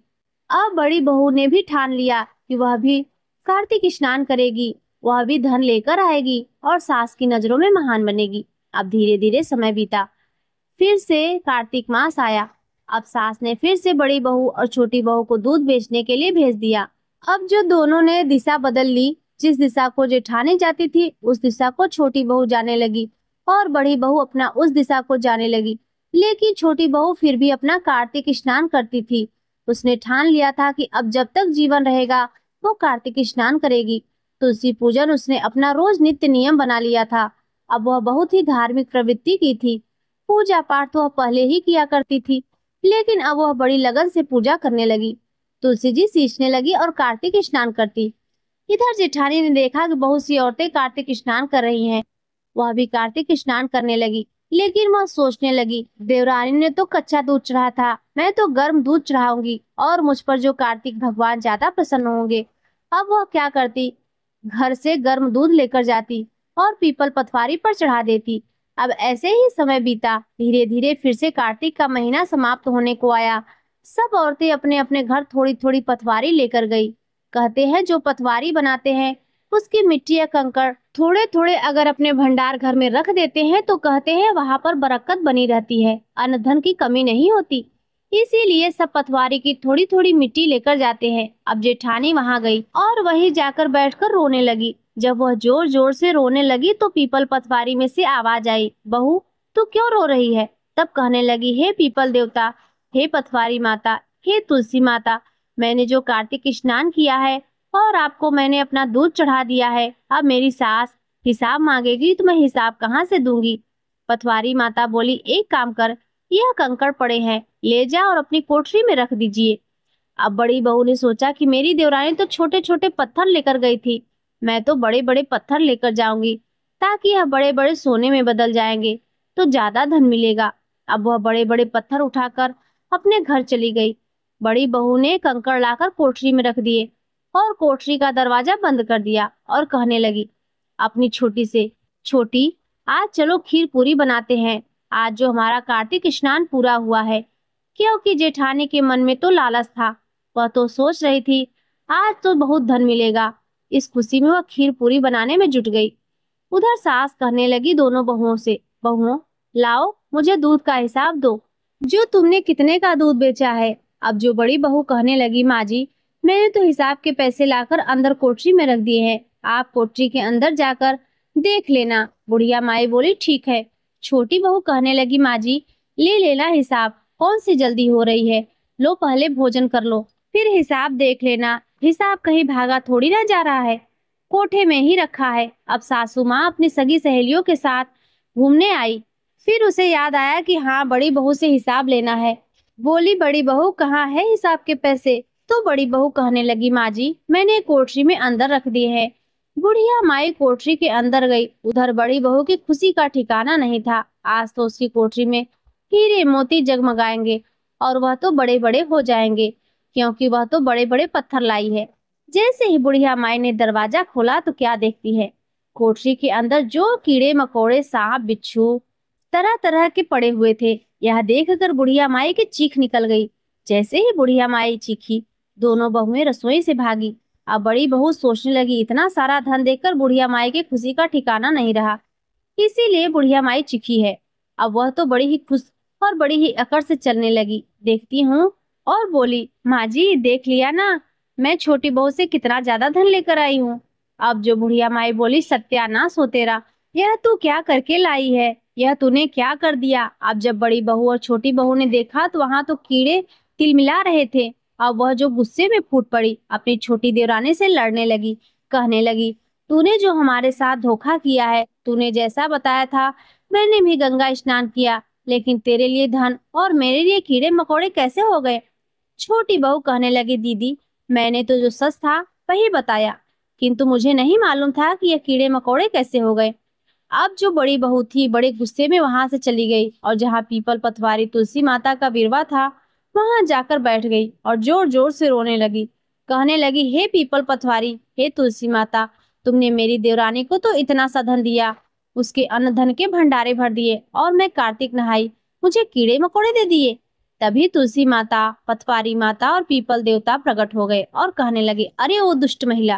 अब बड़ी बहू ने भी ठान लिया कि वह भी कार्तिक स्नान करेगी, वह भी धन लेकर आएगी और सास की नजरों में महान बनेगी। अब धीरे धीरे समय बीता, फिर से कार्तिक मास आया। अब सास ने फिर से बड़ी बहू और छोटी बहू को दूध बेचने के लिए भेज दिया। अब जो दोनों ने दिशा बदल ली, जिस दिशा को जेठानी जाती थी उस दिशा को छोटी बहू जाने लगी और बड़ी बहू अपना उस दिशा को जाने लगी। लेकिन छोटी बहू फिर भी अपना कार्तिक स्नान करती थी। उसने ठान लिया था कि अब जब तक जीवन रहेगा वो कार्तिक स्नान करेगी। तुलसी पूजन उसने अपना रोज नित्य नियम बना लिया था। अब वह बहुत ही धार्मिक प्रवृत्ति की थी। पूजा पाठ तो वह पहले ही किया करती थी, लेकिन अब वह बड़ी लगन से पूजा करने लगी। तुलसी जी सींचने लगी और कार्तिक स्नान करती। इधर जेठानी ने देखा कि बहुत सी औरतें कार्तिक स्नान कर रही हैं। वह भी कार्तिक स्नान करने लगी, लेकिन वह सोचने लगी, देवरानी ने तो कच्चा दूध चढ़ाया था, मैं तो गर्म दूध चढ़ाऊंगी और मुझ पर जो कार्तिक भगवान ज्यादा प्रसन्न होंगे। अब वह क्या करती, घर से गर्म दूध लेकर जाती और पीपल पथवारी पर चढ़ा देती। अब ऐसे ही समय बीता। धीरे धीरे फिर से कार्तिक का महीना समाप्त होने को आया। सब औरतें अपने अपने घर थोड़ी थोड़ी पथवारी लेकर गई। कहते हैं जो पथवारी बनाते हैं उसकी मिट्टी या कंकड़ थोड़े थोड़े अगर अपने भंडार घर में रख देते हैं तो कहते हैं वहां पर बरकत बनी रहती है, अन्न धन की कमी नहीं होती। इसीलिए सब पथवारी की थोड़ी थोड़ी मिट्टी लेकर जाते हैं। अब जेठानी वहां गई और वहीं जाकर बैठकर रोने लगी। जब वह जोर जोर से रोने लगी तो पीपल पथवारी में से आवाज आई, बहू तू क्यों रो रही है? तब कहने लगी, हे पीपल देवता, हे पथवारी माता, हे तुलसी माता, मैंने जो कार्तिक स्नान किया है और आपको मैंने अपना दूध चढ़ा दिया है, अब मेरी सास हिसाब मांगेगी तो मैं हिसाब कहाँ से दूंगी? पथवारी माता बोली, एक काम कर, यह कंकड़ पड़े हैं, ले जा और अपनी कोठरी में रख दीजिए। अब बड़ी बहू ने सोचा कि मेरी देवरानी तो छोटे छोटे पत्थर लेकर गई थी, मैं तो बड़े बड़े पत्थर लेकर जाऊंगी ताकि यह बड़े बड़े सोने में बदल जाएंगे तो ज्यादा धन मिलेगा। अब वह बड़े बड़े पत्थर उठाकर अपने घर चली गई। बड़ी बहू ने कंकड़ लाकर कोठरी में रख दिए और कोठरी का दरवाजा बंद कर दिया और कहने लगी अपनी छोटी से, छोटी आज चलो खीर पूरी बनाते हैं, आज जो हमारा कार्तिक स्नान पूरा हुआ है। क्योंकि जेठानी के मन में तो लालच था, वह तो सोच रही थी आज तो बहुत धन मिलेगा। इस खुशी में वह खीर पूरी बनाने में जुट गई। उधर सास कहने लगी दोनों बहुओं से, बहुओं लाओ मुझे दूध का हिसाब दो, जो तुमने कितने का दूध बेचा है। अब जो बड़ी बहू कहने लगी, माँ जी मैंने तो हिसाब के पैसे लाकर अंदर कोठरी में रख दिए हैं, आप कोठरी के अंदर जाकर देख लेना। बुढ़िया माई बोली, ठीक है। छोटी बहू कहने लगी, माँ जी ले लेना हिसाब, कौन सी जल्दी हो रही है, लो पहले भोजन कर लो फिर हिसाब देख लेना, हिसाब कहीं भागा थोड़ी ना जा रहा है, कोठे में ही रखा है। अब सासू माँ अपनी सगी सहेलियों के साथ घूमने आई, फिर उसे याद आया कि हाँ बड़ी बहू से हिसाब लेना है। बोली, बड़ी बहू कहाँ है हिसाब के पैसे? तो बड़ी बहू कहने लगी, माँ जी मैंने कोठरी में अंदर रख दिए हैं। बुढ़िया माई कोठरी के अंदर गई। उधर बड़ी बहू की खुशी का ठिकाना नहीं था। आज तो उसकी कोठरी में हीरे मोती जगमगाएंगे और वह तो बड़े बड़े हो जाएंगे, क्योंकि वह तो बड़े बड़े पत्थर लाई है। जैसे ही बुढ़िया माई ने दरवाजा खोला तो क्या देखती है, कोठरी के अंदर जो कीड़े मकोड़े सांप बिच्छू तरह तरह के पड़े हुए थे। यह देखकर बुढ़िया माई की चीख निकल गई। जैसे ही बुढ़िया माई चीखी, दोनों बहुएं रसोई से भागी। अब बड़ी बहू सोचने लगी, इतना सारा धन देखकर बुढ़िया माई की खुशी का ठिकाना नहीं रहा, इसीलिए बुढ़िया माई चिखी है। अब वह तो बड़ी ही खुश और बड़ी ही अकड़ से चलने लगी। देखती हूँ और बोली, माँ जी देख लिया ना, मैं छोटी बहू से कितना ज्यादा धन लेकर आई हूँ। अब जो बुढ़िया माई बोली, सत्यानाश हो तेरा, यह तू क्या करके लाई है, यह तूने क्या कर दिया? अब जब बड़ी बहू और छोटी बहू ने देखा तो वहां तो कीड़े तिलमिला रहे थे। अब वह जो गुस्से में फूट पड़ी, अपनी छोटी देवरानी से लड़ने लगी। कहने लगी, तूने जो हमारे साथ धोखा किया है, तूने जैसा बताया था मैंने भी गंगा स्नान किया, लेकिन तेरे लिए धन और मेरे लिए कीड़े मकोड़े कैसे हो गए? छोटी बहू कहने लगी, दीदी मैंने तो जो सच था वही बताया, किंतु मुझे नहीं मालूम था कि यह कीड़े मकोड़े कैसे हो गए। अब जो बड़ी बहू थी बड़े गुस्से में वहां से चली गई और जहाँ पीपल पथवारी तुलसी माता का बिरवा था वहां जाकर बैठ गई और जोर जोर से रोने लगी। कहने लगी, हे पीपल पथवारी, हे तुलसी माता, तुमने मेरी देवरानी को तो इतना सा धन दिया, उसके अन्न धन के भंडारे भर दिए और मैं कार्तिक नहाई, मुझे कीड़े मकोड़े दे दिए। तभी तुलसी माता, पटवारी माता और पीपल देवता प्रकट हो गए और कहने लगे, अरे ओ दुष्ट महिला,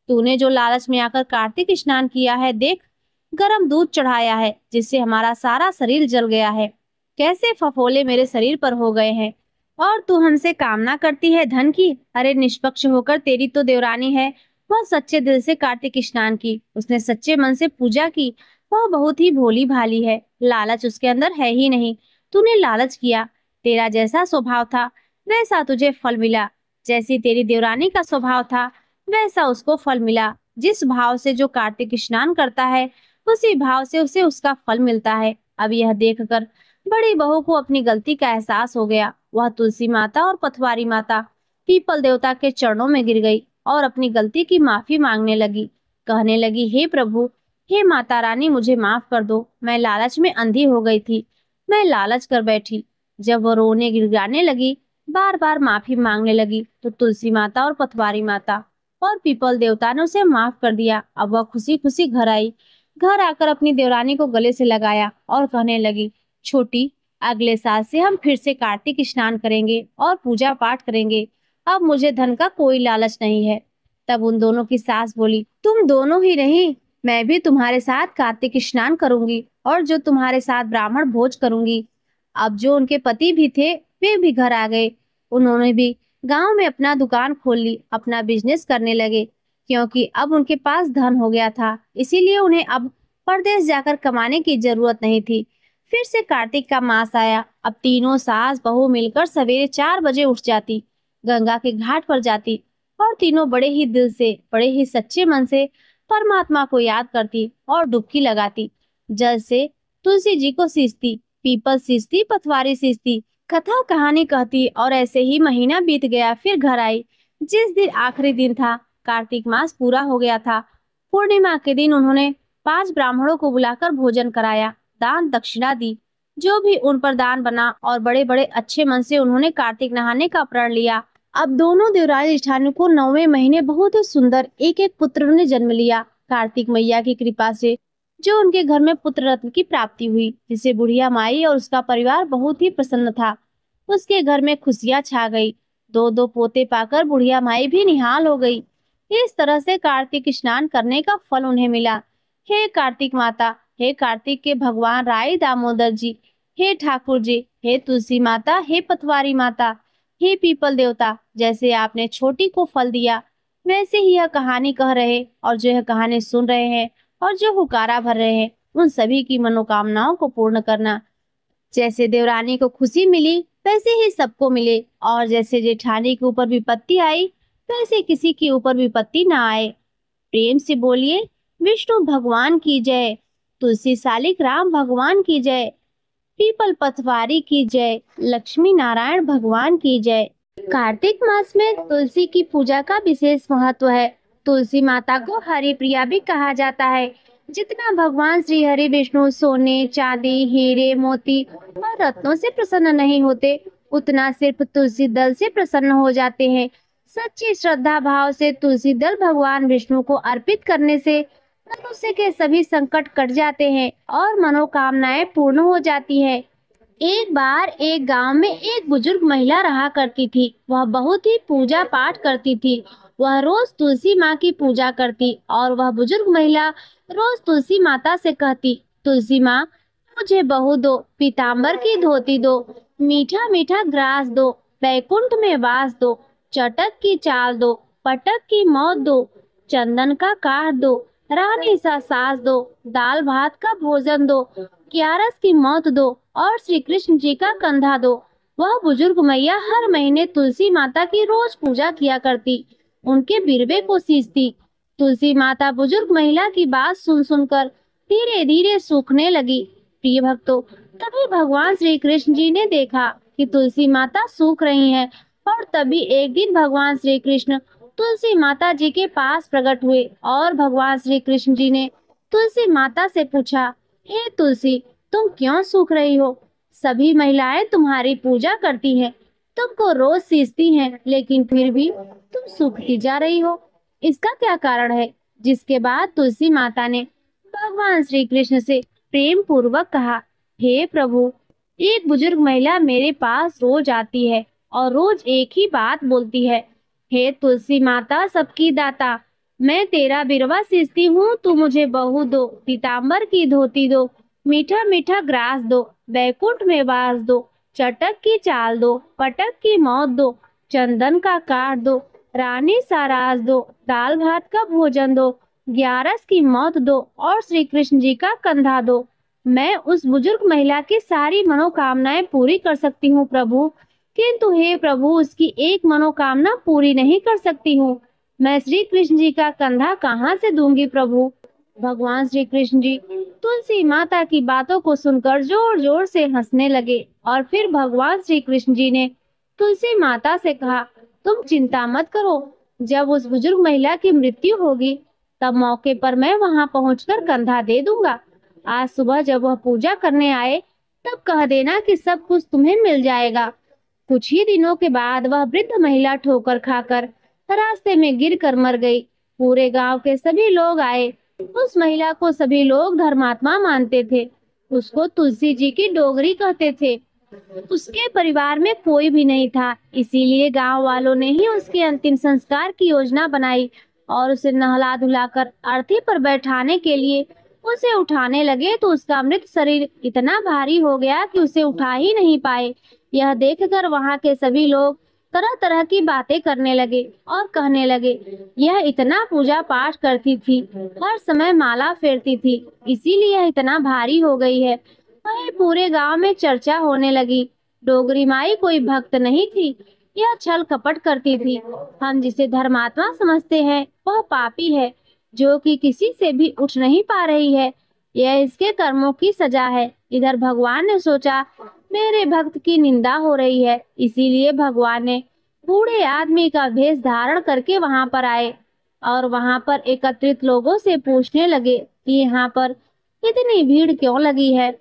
तूने जो लालच में आकर कार्तिक स्नान किया है, देख गरम दूध चढ़ाया है जिससे हमारा सारा शरीर जल गया है। कैसे फफोले मेरे शरीर पर हो गए हैं, और तू हमसे कामना करती है धन की। अरे निष्पक्ष होकर तेरी तो देवरानी है, वह सच्चे दिल से कार्तिक स्नान की, उसने सच्चे मन से पूजा की, वह बहुत ही भोली भाली है, लालच उसके अंदर है ही नहीं। तूने लालच किया, तेरा जैसा स्वभाव था वैसा तुझे फल मिला, जैसी तेरी देवरानी का स्वभाव था वैसा उसको फल मिला। जिस भाव से जो कार्तिक स्नान करता है उसी भाव से उसे उसका फल मिलता है। अब यह देखकर बड़ी बहू को अपनी गलती का एहसास हो गया। वह तुलसी माता और पटवारी माता, पीपल देवता के चरणों में गिर गई और अपनी गलती की माफी मांगने लगी। कहने लगी, हे प्रभु, हे माता रानी, मुझे माफ कर दो, मैं लालच में अंधी हो गई थी, मैं लालच कर बैठी। जब वो रोने गिड़गिड़ाने लगी, बार बार माफी मांगने लगी, तो तुलसी माता और पटवारी माता और पीपल देवता ने उसे माफ कर दिया। अब वह खुशी खुशी घर आई। घर आकर अपनी देवरानी को गले से लगाया और कहने लगी, छोटी, अगले साल से हम फिर से कार्तिक स्नान करेंगे और पूजा पाठ करेंगे। अब मुझे धन का कोई लालच नहीं है। तब उन दोनों की सास बोली, तुम दोनों ही नहीं, मैं भी तुम्हारे साथ कार्तिक स्नान करूंगी और जो तुम्हारे साथ ब्राह्मण भोज करूंगी। अब जो उनके पति भी थे वे भी घर आ गए। उन्होंने भी गांव में अपना दुकान खोल ली, अपना बिजनेस करने लगे, क्योंकि अब उनके पास धन हो गया था, इसीलिए उन्हें अब परदेश जाकर कमाने की जरूरत नहीं थी। फिर से कार्तिक का मास आया। अब तीनों सास बहू मिलकर सवेरे 4 बजे उठ जाती, गंगा के घाट पर जाती और तीनों बड़े ही दिल से, बड़े ही सच्चे मन से परमात्मा को याद करती और डुबकी लगाती। जल से तुलसी जी को सींचती, पीपल सींचती, पटवारी सींचती, कथा कहानी कहती और ऐसे ही महीना बीत गया। फिर घर आई। जिस दिन आखिरी दिन था, कार्तिक मास पूरा हो गया था। पूर्णिमा के दिन उन्होंने 5 ब्राह्मणों को बुलाकर भोजन कराया, दान दक्षिणा दी, जो भी उन पर दान बना, और बड़े बड़े अच्छे मन से उन्होंने कार्तिक नहाने का प्रण लिया। अब दोनों देवरानी जेठानी को 9वें महीने बहुत ही सुंदर एक एक पुत्र ने जन्म लिया। कार्तिक मैया की कृपा से जो उनके घर में पुत्र रत्न की प्राप्ति हुई, जिसे बुढ़िया माई और उसका परिवार बहुत ही प्रसन्न था। उसके घर में खुशियां छा गई। 2-2 पोते पाकर बुढ़िया माई भी निहाल हो गई। इस तरह से कार्तिक स्नान करने का फल उन्हें मिला। हे कार्तिक माता, हे कार्तिक के भगवान राय दामोदर जी, हे ठाकुर जी, हे तुलसी माता, हे पटवारी माता, हे पीपल देवता, जैसे आपने छोटी को फल दिया वैसे ही यह कहानी कह रहे और जो यह कहानी सुन रहे हैं और जो हुकारा भर रहे हैं, उन सभी की मनोकामनाओं को पूर्ण करना। जैसे देवरानी को खुशी मिली वैसे ही सबको मिले, और जैसे जेठानी के ऊपर विपत्ति आई वैसे किसी के ऊपर विपत्ति ना आए। प्रेम से बोलिए, विष्णु भगवान की जय, तुलसी सालिक राम भगवान की जय, पीपल पतवारी की जय, लक्ष्मी नारायण भगवान की जय। कार्तिक मास में तुलसी की पूजा का विशेष महत्व है। तुलसी माता को हरि प्रिया भी कहा जाता है। जितना भगवान श्री हरि विष्णु सोने, चांदी, हीरे, मोती और रत्नों से प्रसन्न नहीं होते, उतना सिर्फ तुलसी दल से प्रसन्न हो जाते हैं। सच्ची श्रद्धा भाव से तुलसी दल भगवान विष्णु को अर्पित करने से मनुष्य के सभी संकट कट जाते हैं और मनोकामनाएं पूर्ण हो जाती है। एक बार एक गांव में एक बुजुर्ग महिला रहा करती थी। वह बहुत ही पूजा पाठ करती थी। वह रोज तुलसी माँ की पूजा करती और वह बुजुर्ग महिला रोज तुलसी माता से कहती, तुलसी माँ, मुझे बहू दो, पीताम्बर की धोती दो, मीठा मीठा ग्रास दो, बैकुंठ में वास दो, चटक की चाल दो, पटक की मौत दो, चंदन का काठ दो, रानी सा सास दो, दाल भात का भोजन दो, ग्यारस की मौत दो और श्री कृष्ण जी का कंधा दो। वह बुजुर्ग मैया हर महीने तुलसी माता की रोज पूजा किया करती, उनके बिरवे को सींचती। तुलसी माता बुजुर्ग महिला की बात सुन सुनकर धीरे धीरे सूखने लगी। प्रिय भक्तों, तभी भगवान श्री कृष्ण जी ने देखा कि तुलसी माता सूख रही हैं, और तभी एक दिन भगवान श्री कृष्ण तुलसी माता जी के पास प्रकट हुए और भगवान श्री कृष्ण जी ने तुलसी माता से पूछा, हे तुलसी, तुम क्यों सूख रही हो? सभी महिलाएं तुम्हारी पूजा करती हैं, तुमको रोज सींचती हैं, लेकिन फिर भी तुम सूखती जा रही हो। इसका क्या कारण है? जिसके बाद तुलसी माता ने भगवान श्री कृष्ण से प्रेम पूर्वक कहा, हे प्रभु, एक बुजुर्ग महिला मेरे पास रोज आती है और रोज एक ही बात बोलती है, हे तुलसी माता सबकी दाता, मैं तेरा बिरवा सींचती हूँ, तू मुझे बहू दो, पीताम्बर की धोती दो, मीठा मीठा ग्रास दो, बैकुंठ में वास दो, चटक की चाल दो, पटक की मौत दो, चंदन का काट दो, रानी सारास दो, दाल भात का भोजन दो, ग्यारस की मौत दो और श्री कृष्ण जी का कंधा दो। मैं उस बुजुर्ग महिला की सारी मनोकामनाएं पूरी कर सकती हूँ प्रभु, किंतु हे प्रभु उसकी एक मनोकामना पूरी नहीं कर सकती हूँ। मैं श्री कृष्ण जी का कंधा कहाँ से दूंगी प्रभु। भगवान श्री कृष्ण जी तुलसी माता की बातों को सुनकर जोर जोर से हंसने लगे और फिर भगवान श्री कृष्ण जी ने तुलसी माता से कहा, तुम चिंता मत करो, जब उस बुजुर्ग महिला की मृत्यु होगी तब मौके पर मैं वहां पहुंचकर कंधा दे दूंगा। आज सुबह जब वह पूजा करने आए तब कह देना कि सब कुछ तुम्हें मिल जाएगा। कुछ ही दिनों के बाद वह वृद्ध महिला ठोकर खाकर रास्ते में गिरकर मर गई। पूरे गांव के सभी लोग आए। उस महिला को सभी लोग धर्मात्मा मानते थे। उसको तुलसी जी की डोगरी कहते थे। उसके परिवार में कोई भी नहीं था, इसीलिए गांव वालों ने ही उसके अंतिम संस्कार की योजना बनाई और उसे नहला धुलाकर अर्थी पर बैठाने के लिए उसे उठाने लगे तो उसका मृत शरीर इतना भारी हो गया कि उसे उठा ही नहीं पाए। यह देखकर वहां के सभी लोग तरह तरह की बातें करने लगे और कहने लगे, यह इतना पूजा पाठ करती थी, हर समय माला फेरती थी, इसीलिए यह इतना भारी हो गई है। वही पूरे गांव में चर्चा होने लगी। डोगरी माई कोई भक्त नहीं थी, यह छल कपट करती थी। हम जिसे धर्मात्मा समझते हैं वह पापी है, जो कि किसी से भी उठ नहीं पा रही है। यह इसके कर्मों की सजा है। इधर भगवान ने सोचा मेरे भक्त की निंदा हो रही है, इसीलिए भगवान ने बूढ़े आदमी का भेष धारण करके वहां पर आए और वहां पर एकत्रित लोगों से पूछने लगे कि यहाँ पर इतनी भीड़ क्यों लगी है।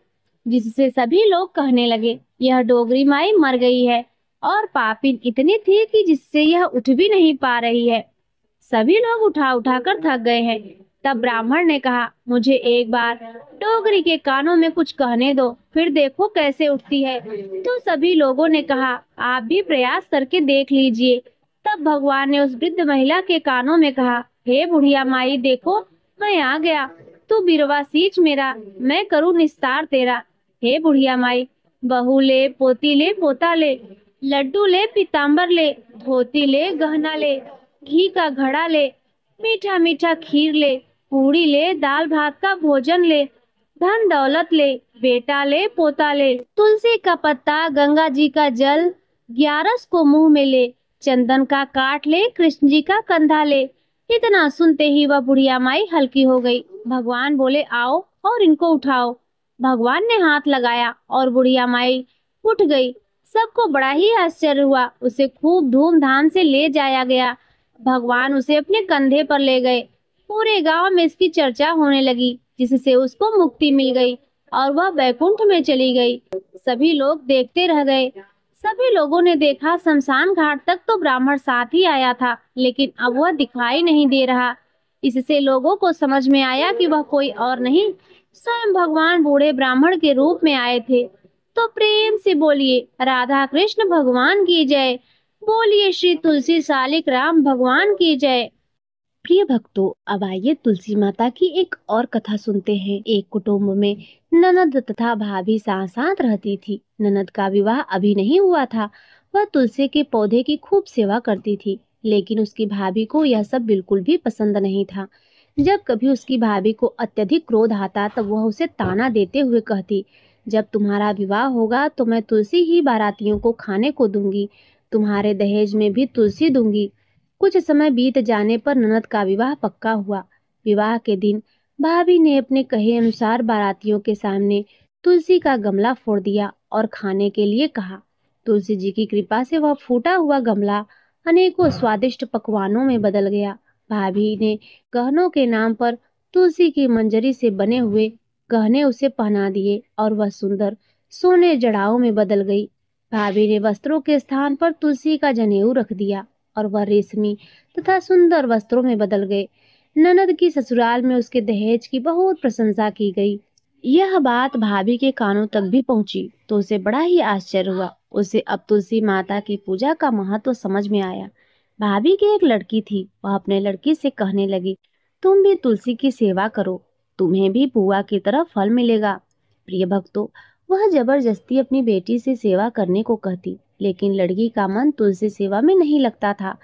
जिससे सभी लोग कहने लगे, यह डोगरी माई मर गई है और पापिन इतनी थी कि जिससे यह उठ भी नहीं पा रही है। सभी लोग उठा उठा कर थक गए हैं। तब ब्राह्मण ने कहा, मुझे एक बार डोगरी के कानों में कुछ कहने दो, फिर देखो कैसे उठती है। तो सभी लोगों ने कहा, आप भी प्रयास करके देख लीजिए। तब भगवान ने उस वृद्ध महिला के कानों में कहा, हे बुढ़िया माई देखो, मैं आ गया, तू बिरवा सींच मेरा, मैं करूँ निस्तार तेरा। हे बुढ़िया माई, बहू ले, पोती ले, पोता ले, लड्डू ले, पीताम्बर ले, धोती ले, गहना ले, घी का घड़ा ले, मीठा मीठा खीर ले, पूड़ी ले, दाल भात का भोजन ले, धन दौलत ले, बेटा ले, पोता ले, तुलसी का पत्ता, गंगा जी का जल, ग्यारस को मुंह में ले, चंदन का काट ले, कृष्ण जी का कंधा ले। इतना सुनते ही वह बुढ़िया माई हल्की हो गई। भगवान बोले, आओ और इनको उठाओ। भगवान ने हाथ लगाया और बुढ़िया माई उठ गई। सबको बड़ा ही आश्चर्य हुआ। उसे खूब धूमधाम से ले जाया गया। भगवान उसे अपने कंधे पर ले गए। पूरे गांव में इसकी चर्चा होने लगी, जिससे उसको मुक्ति मिल गई और वह बैकुंठ में चली गई। सभी लोग देखते रह गए। सभी लोगों ने देखा शमशान घाट तक तो ब्राह्मण साथ ही आया था, लेकिन अब वह दिखाई नहीं दे रहा। इससे लोगों को समझ में आया कि वह कोई और नहीं, स्वयं भगवान बूढ़े ब्राह्मण के रूप में आए थे। तो प्रेम से बोलिए राधा कृष्ण भगवान की जय, बोलिए श्री तुलसी सालिक राम भगवान की जय। प्रिय भक्तों, अब आइए तुलसी माता की एक और कथा सुनते हैं। एक कुटुंब में ननद तथा भाभी साथ साथ रहती थी। ननद का विवाह अभी नहीं हुआ था। वह तुलसी के पौधे की खूब सेवा करती थी, लेकिन उसकी भाभी को यह सब बिल्कुल भी पसंद नहीं था। जब कभी उसकी भाभी को अत्यधिक क्रोध आता तब वह उसे ताना देते हुए कहती, जब तुम्हारा विवाह होगा तो मैं तुलसी ही बारातियों को खाने को दूंगी, तुम्हारे दहेज में भी तुलसी दूंगी। कुछ समय बीत जाने पर ननद का विवाह पक्का हुआ। विवाह के दिन भाभी ने अपने कहे अनुसार बारातियों के सामने तुलसी का गमला फोड़ दिया और खाने के लिए कहा। तुलसी जी की कृपा से वह फूटा हुआ गमला अनेकों स्वादिष्ट पकवानों में बदल गया। भाभी ने गहनों के नाम पर तुलसी की मंजरी से बने हुए गहने उसे पहना दिए और वह सुंदर सोने जड़ाओं में बदल गई। भाभी ने वस्त्रों के स्थान पर तुलसी का जनेऊ रख दिया और वह रेशमी तथा सुंदर वस्त्रों में बदल गए। ननद की ससुराल में उसके दहेज की बहुत प्रशंसा की गई। यह बात भाभी के कानों तक भी पहुंची तो उसे बड़ा ही आश्चर्य हुआ। उसे अब तुलसी माता की पूजा का महत्व समझ में आया। भाभी की एक लड़की थी, वह अपने लड़की से कहने लगी, तुम भी तुलसी की सेवा करो, तुम्हें भी बुआ की तरह फल मिलेगा। प्रिय भक्तों, वह जबरदस्ती अपनी बेटी से सेवा करने को कहती, लेकिन लड़की का मन तुलसी सेवा में नहीं लगता था।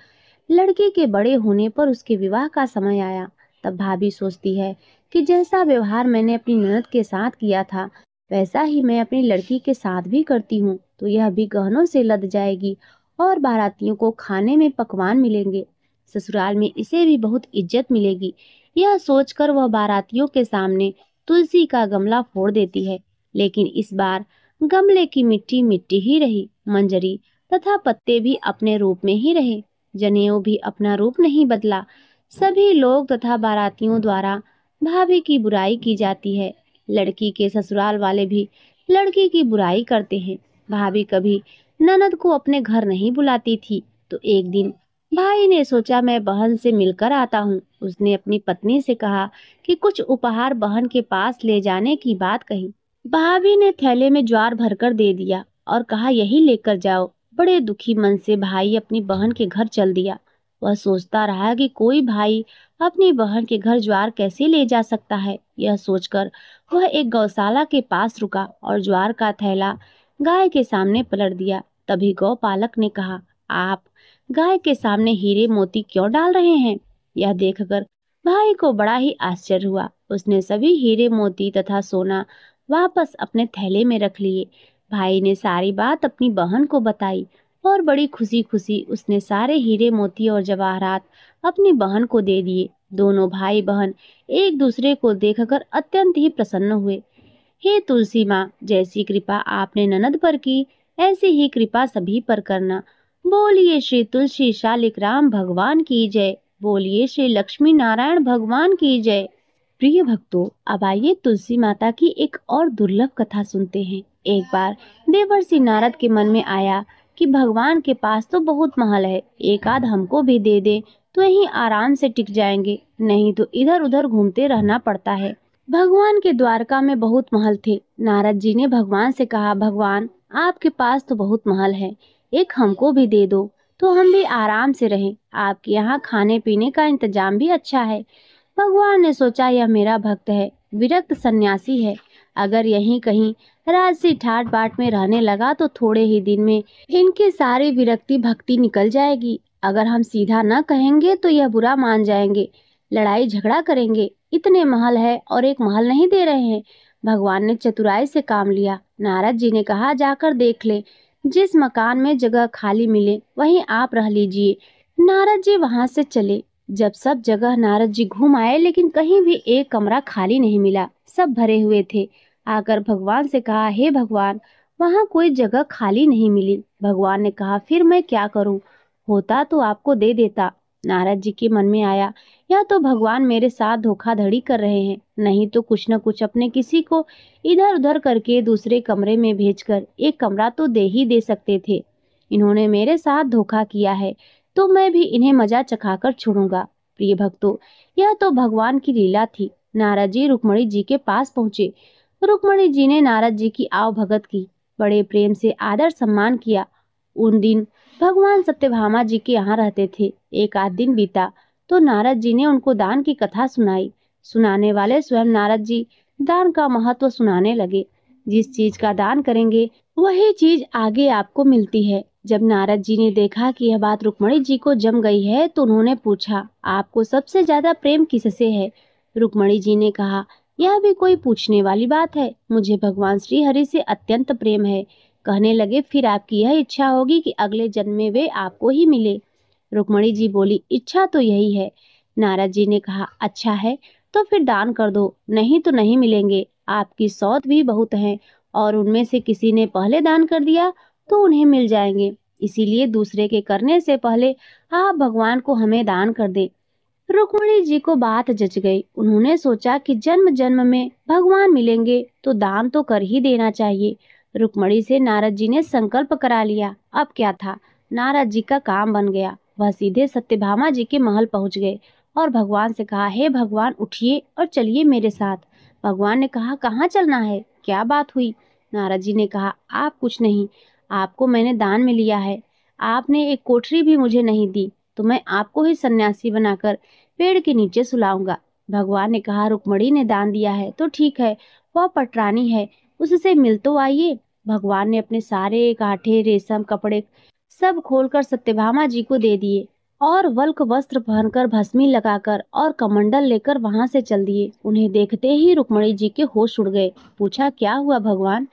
लड़के के बड़े होने पर उसके विवाह का समय आया। तब भाभी सोचती है कि जैसा व्यवहार मैंने अपनी ननद के साथ किया था, वैसा ही मैं अपनी लड़की के साथ भी करती हूँ, तो यह भी गहनों से लद जाएगी और बारातियों को खाने में पकवान मिलेंगे। ससुराल में इसे भी बहुत इज्जत मिलेगी। यह सोचकर वह बारातियों के सामने तुलसी का गमला फोड़ देती है, लेकिन इस बार गमले की मिट्टी मिट्टी ही रही, मंजरी तथा पत्ते भी अपने रूप में ही रहे, जनेऊ भी अपना रूप नहीं बदला। सभी लोग तथा बारातियों द्वारा भाभी की बुराई की जाती है। लड़की के ससुराल वाले भी लड़की की बुराई करते हैं। भाभी कभी ननद को अपने घर नहीं बुलाती थी, तो एक दिन भाई ने सोचा मैं बहन से मिलकर आता हूँ। उसने अपनी पत्नी से कहा कि कुछ उपहार बहन के पास ले जाने की बात कही। भाभी ने थैले में ज्वार भरकर दे दिया और कहा यही लेकर जाओ। बड़े दुखी मन से भाई अपनी बहन के घर चल दिया। वह सोचता रहा कि कोई भाई अपनी बहन के घर ज्वार कैसे ले जा सकता है। यह सोचकर वह एक गौशाला के पास रुका और ज्वार का थैला गाय के सामने पलट दिया। तभी गौपालक ने कहा, आप गाय के सामने हीरे मोती क्यों डाल रहे हैं? यह देखकर भाई को बड़ा ही आश्चर्य हुआ। उसने सभी हीरे मोती तथा सोना वापस अपने थैले में रख लिए। भाई ने सारी बात अपनी बहन को बताई और बड़ी खुशी खुशी उसने सारे हीरे मोती और जवाहरात अपनी बहन को दे दिए। दोनों भाई बहन एक दूसरे को देखकर अत्यंत ही प्रसन्न हुए। हे तुलसी माँ, जैसी कृपा आपने ननद पर की, ऐसी ही कृपा सभी पर करना। बोलिए श्री तुलसी शालिक राम भगवान की जय। बोलिए श्री लक्ष्मी नारायण भगवान की जय। प्रिय भक्तों, अब आइए तुलसी माता की एक और दुर्लभ कथा सुनते हैं। एक बार देवर्षि नारद के मन में आया कि भगवान के पास तो बहुत महल है, एक आध हमको भी दे दे तो यहीं आराम से टिक जाएंगे, नहीं तो इधर उधर घूमते रहना पड़ता है। भगवान के द्वारका में बहुत महल थे। नारद जी ने भगवान से कहा, भगवान आपके पास तो बहुत महल है, एक हमको भी दे दो तो हम भी आराम से रहें। आपके यहाँ खाने पीने का इंतजाम भी अच्छा है। भगवान ने सोचा यह मेरा भक्त है, विरक्त सन्यासी है, अगर यहीं कहीं राजसी ठाट बाट में रहने लगा तो थोड़े ही दिन में इनकी सारी विरक्ति भक्ति निकल जाएगी। अगर हम सीधा न कहेंगे तो यह बुरा मान जाएंगे, लड़ाई झगड़ा करेंगे। इतने महल है और एक महल नहीं दे रहे हैं। भगवान ने चतुराई से काम लिया। नारद जी ने कहा, जाकर देख ले, जिस मकान में जगह खाली मिले वहीं आप रह लीजिए। नारद जी वहां से चले। जब सब जगह नारद जी घूम आए, लेकिन कहीं भी एक कमरा खाली नहीं मिला, सब भरे हुए थे। आकर भगवान से कहा, हे भगवान, वहाँ कोई जगह खाली नहीं मिली। भगवान ने कहा, फिर मैं क्या करूं? होता तो आपको दे देता। नारद जी के मन में आया, या तो भगवान मेरे साथ धोखाधड़ी कर रहे हैं, नहीं तो कुछ न कुछ अपने किसी को इधर उधर करके दूसरे कमरे में भेजकर एक कमरा तो दे ही दे सकते थे। इन्होंने मेरे साथ धोखा किया है, तो मैं भी इन्हें मजा चखाकर छोड़ूंगा। प्रिय भक्तों, यह तो भगवान की लीला थी। नारद जी रुक्मणी जी के पास पहुंचे। रुक्मणी जी ने नारद जी की आव भगत की, बड़े प्रेम से आदर सम्मान किया। उन दिन भगवान सत्यभामा जी के यहाँ रहते थे। एक आध दिन बीता तो नारद जी ने उनको दान की कथा सुनाई। सुनाने वाले स्वयं नारद जी दान का महत्व सुनाने लगे। जिस चीज का दान करेंगे वही चीज आगे आपको मिलती है। जब नारद जी ने देखा कि यह बात रुक्मणी जी को जम गई है, तो उन्होंने पूछा, आपको सबसे ज्यादा प्रेम किससे है? रुक्मणी जी ने कहा, यह भी कोई पूछने वाली बात है, मुझे भगवान श्री हरि से अत्यंत प्रेम है। कहने लगे, फिर आपकी यह इच्छा होगी कि अगले जन्म में वे आपको ही मिले। रुक्मणी जी बोली, इच्छा तो यही है। नारद जी ने कहा, अच्छा है, तो फिर दान कर दो, नहीं तो नहीं मिलेंगे। आपकी सौत भी बहुत है और उनमें से किसी ने पहले दान कर दिया तो उन्हें मिल जाएंगे। इसीलिए दूसरे के करने से पहले आप भगवान को हमें दान कर दें। रुक्मणी जी को बात जच गई। उन्होंने सोचा कि जन्म जन्म में भगवान मिलेंगे तो दान तो कर ही देना चाहिए। रुक्मणी से नारद जी ने संकल्प करा लिया। अब क्या था, नारद जी का काम बन गया। वह सीधे सत्यभामा जी के महल पहुंच गए और भगवान से कहा, हे भगवान, उठिए और चलिए मेरे साथ। भगवान ने कहा, कहाँ चलना है, क्या बात हुई? नारद जी ने कहा, आप कुछ नहीं, आपको मैंने दान में लिया है। आपने एक कोठरी भी मुझे नहीं दी, तो मैं आपको ही सन्यासी बनाकर पेड़ के नीचे सुलाऊंगा। भगवान ने कहा, रुक्मणी ने दान दिया है तो ठीक है, वह पटरानी है, उससे मिल तो आइए। भगवान ने अपने सारे गांठे, रेशम कपड़े सब खोलकर सत्यभामा जी को दे दिए और वल्क वस्त्र पहनकर, भस्मी लगाकर और कमंडल लेकर वहां से चल दिए। उन्हें देखते ही रुक्मणी जी के होश उड़ गए। पूछा, क्या हुआ भगवान?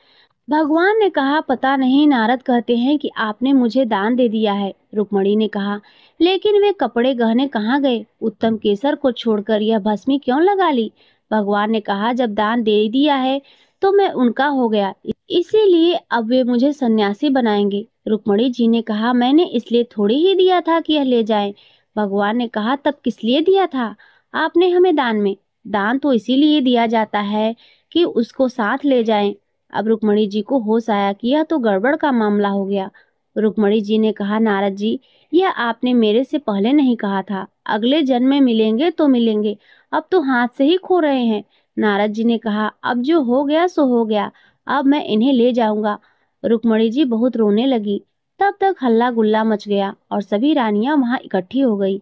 भगवान ने कहा, पता नहीं, नारद कहते हैं कि आपने मुझे दान दे दिया है। रुक्मणी ने कहा, लेकिन वे कपड़े गहने कहाँ गए? उत्तम केसर को छोड़कर यह भस्मी क्यों लगा ली? भगवान ने कहा, जब दान दे दिया है तो मैं उनका हो गया, इसीलिए अब वे मुझे सन्यासी बनाएंगे। रुक्मणी जी ने कहा, मैंने इसलिए थोड़ी ही दिया था कि यह ले जाएं। भगवान ने कहा, तब किस लिए दिया था आपने हमें दान में? दान तो इसीलिए दिया जाता है कि उसको साथ ले जाएं। अब रुक्मणी जी को होश आया कि यह तो गड़बड़ का मामला हो गया। रुक्मणी जी ने कहा, नारद जी, यह आपने मेरे से पहले नहीं कहा था। अगले जन्म में मिलेंगे तो मिलेंगे, अब तो हाथ से ही खो रहे हैं। नारद जी ने कहा, अब जो हो गया सो हो गया, अब मैं इन्हें ले जाऊंगा। रुक्मणी जी बहुत रोने लगी। तब तक हल्ला गुल्ला मच गया और सभी रानियां वहां इकट्ठी हो गई।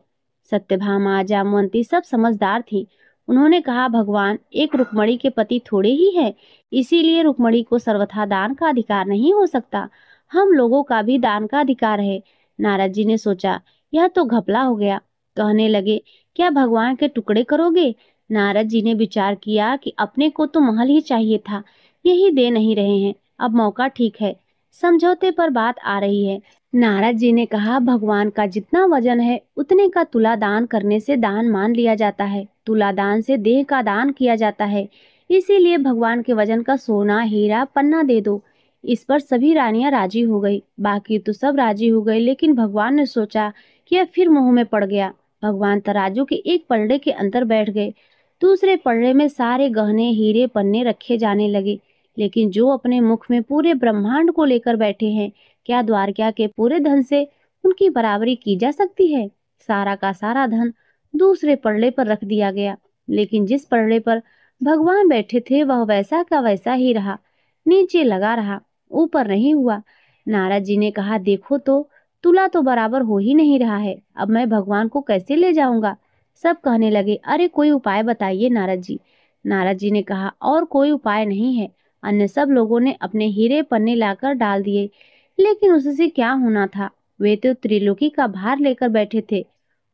सत्यभामा, जामवंती सब समझदार थी। उन्होंने कहा, भगवान, एक रुक्मणी के पति थोड़े ही है, इसीलिए रुक्मणी को सर्वथा दान का अधिकार नहीं हो सकता। हम लोगों का भी दान का अधिकार है। नारद जी ने सोचा, यह तो घपला हो गया। कहने लगे, क्या भगवान के टुकड़े करोगे? नारद जी ने विचार किया कि अपने को तो महल ही चाहिए था, यही दे नहीं रहे हैं, अब मौका ठीक है, समझौते पर बात आ रही है। नारद जी ने कहा, भगवान का जितना वजन है उतने का तुला दान करने से दान मान लिया जाता है। तुला दान से देह का दान किया जाता है, इसीलिए भगवान के वजन का सोना, हीरा, पन्ना दे दो। इस पर सभी रानियां राजी हो गई। बाकी तो सब राजी हो गए, लेकिन भगवान ने सोचा कि यह फिर मुंह में पड़ गया। भगवान तराजू के एक पलड़े के अंदर बैठ गए। दूसरे पलड़े में सारे गहने, हीरे, पन्ने रखे जाने लगे। लेकिन जो अपने मुख में पूरे ब्रह्मांड को लेकर बैठे हैं, क्या द्वारका के पूरे धन से उनकी बराबरी की जा सकती है? सारा का सारा धन दूसरे पलड़े पर रख दिया गया, लेकिन जिस पलड़े पर भगवान बैठे थे वह वैसा का वैसा ही रहा, नीचे लगा रहा, ऊपर नहीं हुआ। नारद जी ने कहा, देखो तो, तुला तो बराबर हो ही नहीं रहा है, अब मैं भगवान को कैसे ले जाऊंगा? सब कहने लगे, अरे कोई उपाय बताइए नारद जी। नारद जी ने कहा, और कोई उपाय नहीं है। अन्य सब लोगों ने अपने हीरे पन्ने लाकर डाल दिए, लेकिन उससे क्या होना था? वे तो त्रिलोकी का भार लेकर बैठे थे।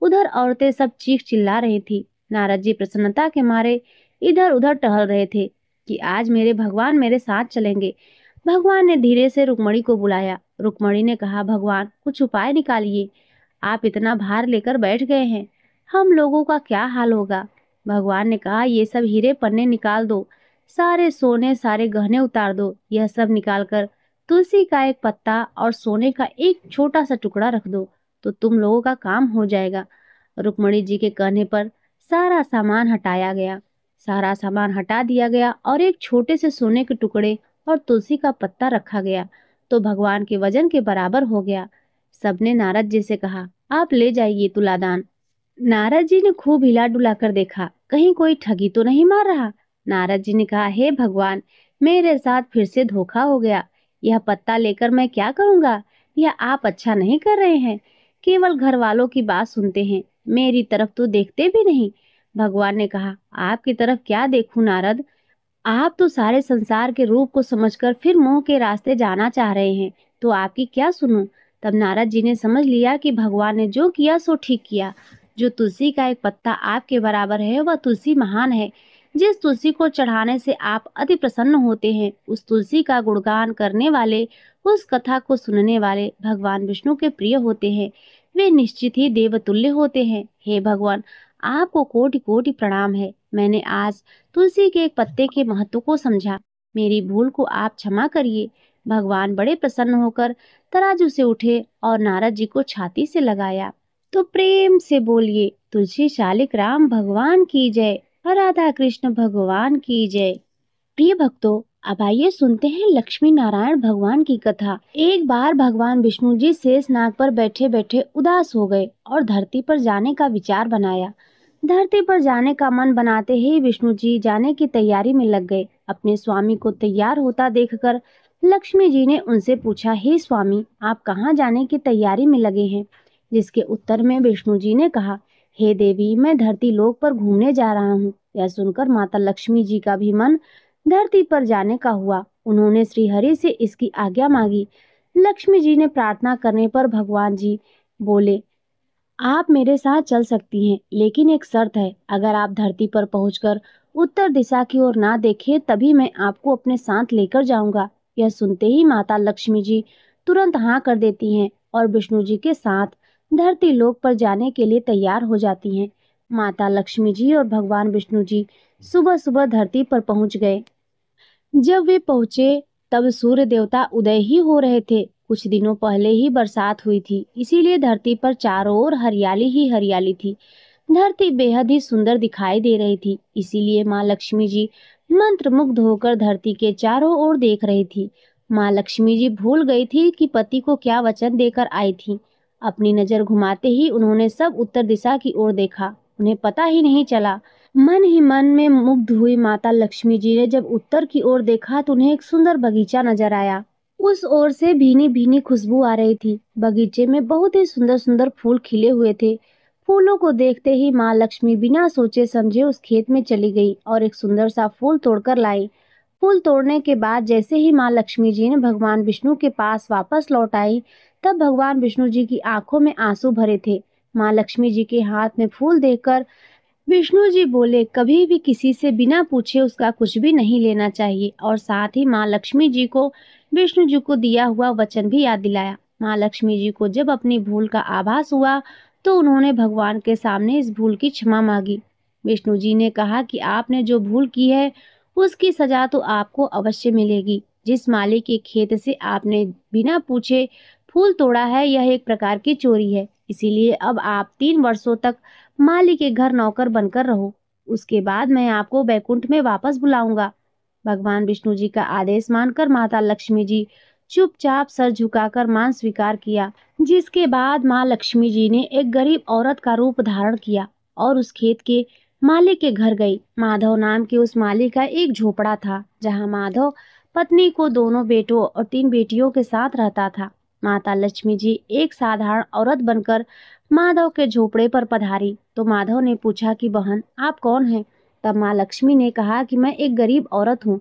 उधर औरतें सब चीख चिल्ला रही थी। नारद जी प्रसन्नता के मारे इधर उधर टहल रहे थे कि आज मेरे भगवान मेरे साथ चलेंगे। भगवान ने धीरे से रुक्मणी को बुलाया। रुक्मणी ने कहा, भगवान, कुछ उपाय निकालिए, आप इतना भार लेकर बैठ गए हैं, हम लोगों का क्या हाल होगा? भगवान ने कहा, ये सब हीरे पन्ने निकाल दो, सारे सोने, सारे गहने उतार दो। यह सब निकालकर तुलसी का एक पत्ता और सोने का एक छोटा सा टुकड़ा रख दो, तो तुम लोगों का काम हो जाएगा। रुक्मणी जी के कहने पर सारा सामान हटाया गया। सारा सामान हटा दिया गया और एक छोटे से सोने के टुकड़े और तुलसी का पत्ता रखा गया, तो भगवान के वजन के बराबर हो गया। सबने नारद जी से कहा, आप ले जाइए तुलादान। नारद जी ने खूब हिला डुला कर देखा, कहीं कोई ठगी तो नहीं मार रहा। नारद जी ने कहा, हे भगवान, मेरे साथ फिर से धोखा हो गया। यह पत्ता लेकर मैं क्या करूंगा? यह आप अच्छा नहीं कर रहे हैं, केवल घर वालों की बात सुनते हैं, मेरी तरफ तो देखते भी नहीं। भगवान ने कहा, आपकी तरफ क्या देखूं नारद, आप तो सारे संसार के रूप को समझकर फिर मोह के रास्ते जाना चाह रहे हैं, तो आपकी क्या सुनूं? तब नारद जी ने समझ लिया कि भगवान ने जो किया सो ठीक किया। जो तुलसी का एक पत्ता आपके बराबर है वह तुलसी महान है। जिस तुलसी को चढ़ाने से आप अति प्रसन्न होते हैं, उस तुलसी का गुणगान करने वाले, उस कथा को सुनने वाले भगवान विष्णु के प्रिय होते हैं। वे निश्चित ही देवतुल्य होते हैं। हे भगवान, आपको कोटि कोटि प्रणाम है। मैंने आज तुलसी के एक पत्ते के महत्व को समझा, मेरी भूल को आप क्षमा करिए। भगवान बड़े प्रसन्न होकर तराजू से उठे और नारद जी को छाती से लगाया। तो प्रेम से बोलिए, तुलसी शालिक राम भगवान की जय, राधा कृष्ण भगवान की जय। प्रिय भक्तों, अब आइए सुनते हैं लक्ष्मी नारायण भगवान की कथा। एक बार भगवान विष्णु जी शेष नाग पर बैठे बैठे उदास हो गए और धरती पर जाने का विचार बनाया। धरती पर जाने का मन बनाते ही विष्णु जी जाने की तैयारी में लग गए। अपने स्वामी को तैयार होता देखकर लक्ष्मी जी ने उनसे पूछा, हे स्वामी, आप कहाँ जाने की तैयारी में लगे हैं? जिसके उत्तर में विष्णु जी ने कहा, हे देवी, मैं धरती लोक पर घूमने जा रहा हूँ। यह सुनकर माता लक्ष्मी जी का भी मन धरती पर जाने का हुआ। उन्होंने श्रीहरि से इसकी आज्ञा मांगी। लक्ष्मी जी ने प्रार्थना करने पर भगवान जी बोले, आप मेरे साथ चल सकती हैं, लेकिन एक शर्त है। अगर आप धरती पर पहुंचकर उत्तर दिशा की ओर ना देखें, तभी मैं आपको अपने साथ लेकर जाऊंगा। यह सुनते ही माता लक्ष्मी जी तुरंत हाँ कर देती हैं और विष्णु जी के साथ धरती लोक पर जाने के लिए तैयार हो जाती हैं। माता लक्ष्मी जी और भगवान विष्णु जी सुबह सुबह धरती पर पहुंच गए। जब वे पहुंचे तब सूर्य देवता उदय ही हो रहे थे। कुछ दिनों पहले ही बरसात हुई थी, इसीलिए धरती पर चारों ओर हरियाली ही हरियाली थी। धरती बेहद ही सुंदर दिखाई दे रही थी, इसीलिए माँ लक्ष्मी जी मंत्रमुग्ध होकर धरती के चारों ओर देख रही थी। माँ लक्ष्मी जी भूल गई थी कि पति को क्या वचन देकर आई थी। अपनी नजर घुमाते ही उन्होंने सब उत्तर दिशा की ओर देखा। उन्हें पता ही नहीं चला। मन ही मन में मुग्ध हुई माता लक्ष्मी जी ने जब उत्तर की ओर देखा तो उन्हें एक सुंदर बगीचा नजर आया। उस ओर से भीनी भीनी खुशबू आ रही थी। बगीचे में बहुत ही सुंदर सुंदर फूल खिले हुए थे। फूलों को देखते ही माँ लक्ष्मी बिना सोचे समझे उस खेत में चली गई और एक सुंदर सा फूल तोड़कर लाई। फूल तोड़ने के बाद जैसे ही माँ लक्ष्मी जी ने भगवान विष्णु के पास वापस लौट आई, तब भगवान विष्णु जी की आंखों में आंसू भरे थे। माँ लक्ष्मी जी के हाथ में फूल देखकर विष्णु जी बोले, कभी भी किसी से बिना पूछे उसका कुछ भी नहीं लेना चाहिए। और साथ ही माँ लक्ष्मी जी को विष्णु जी को दिया हुआ वचन भी याद दिलाया। माँ लक्ष्मी जी को जब अपनी भूल का आभास हुआ तो उन्होंने भगवान के सामने इस भूल की क्षमा मांगी। विष्णु जी ने कहा कि आपने जो भूल की है उसकी सजा तो आपको अवश्य मिलेगी। जिस माली के खेत से आपने बिना पूछे फूल तोड़ा है, यह एक प्रकार की चोरी है। इसीलिए अब आप 3 वर्षों तक माली के घर नौकर बनकर रहो। उसके बाद मैं आपको बैकुंठ में वापस बुलाऊंगा। भगवान विष्णु जी का आदेश मानकर माता लक्ष्मी जी चुपचाप सर झुकाकर मान स्वीकार किया। जिसके बाद माँ लक्ष्मी जी ने एक गरीब औरत का रूप धारण किया और उस खेत के माली के घर गई। माधव नाम के उस माली का एक झोपड़ा था, जहाँ माधव पत्नी को, दोनों बेटों और 3 बेटियों के साथ रहता था। माता लक्ष्मी जी एक साधारण औरत बनकर माधव के झोपड़े पर पधारी तो माधव ने पूछा कि बहन, आप कौन हैं? तब माँ लक्ष्मी ने कहा कि मैं एक गरीब औरत हूँ।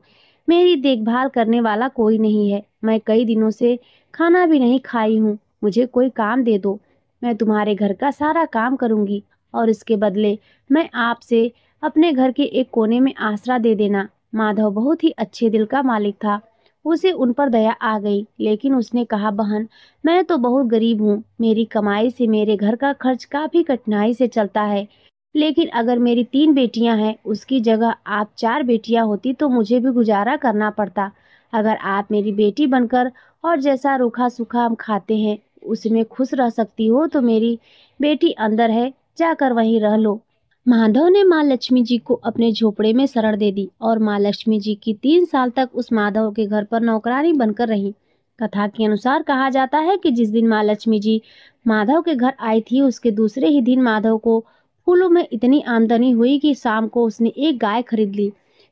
मेरी देखभाल करने वाला कोई नहीं है। मैं कई दिनों से खाना भी नहीं खाई हूँ। मुझे कोई काम दे दो। मैं तुम्हारे घर का सारा काम करूंगी और इसके बदले मैं आपसे अपने घर के एक कोने में आसरा दे देना। माधव बहुत ही अच्छे दिल का मालिक था। उसे उन पर दया आ गई, लेकिन उसने कहा, बहन, मैं तो बहुत गरीब हूँ। मेरी कमाई से मेरे घर का खर्च काफी कठिनाई से चलता है। लेकिन अगर मेरी 3 बेटियां हैं, उसकी जगह आप 4 बेटियां होती तो मुझे भी गुजारा करना पड़ता। अगर आप मेरी बेटी बनकर और जैसा रूखा सूखा हम खाते हैं उसमें खुश रह सकती हो तो मेरी बेटी अंदर है, जाकर वहीं रह लो। माधव ने माँ लक्ष्मी जी को अपने झोपड़े में शरण दे दी और माँ लक्ष्मी जी की 3 साल तक उस माधव के घर पर नौकरानी बनकर रही। कथा के अनुसार कहा जाता है कि जिस दिन माँ लक्ष्मी जी माधव के घर आई थी, उसके दूसरे ही दिन माधव को फूलों में इतनी आमदनी हुई कि शाम को उसने एक गाय खरीद ली।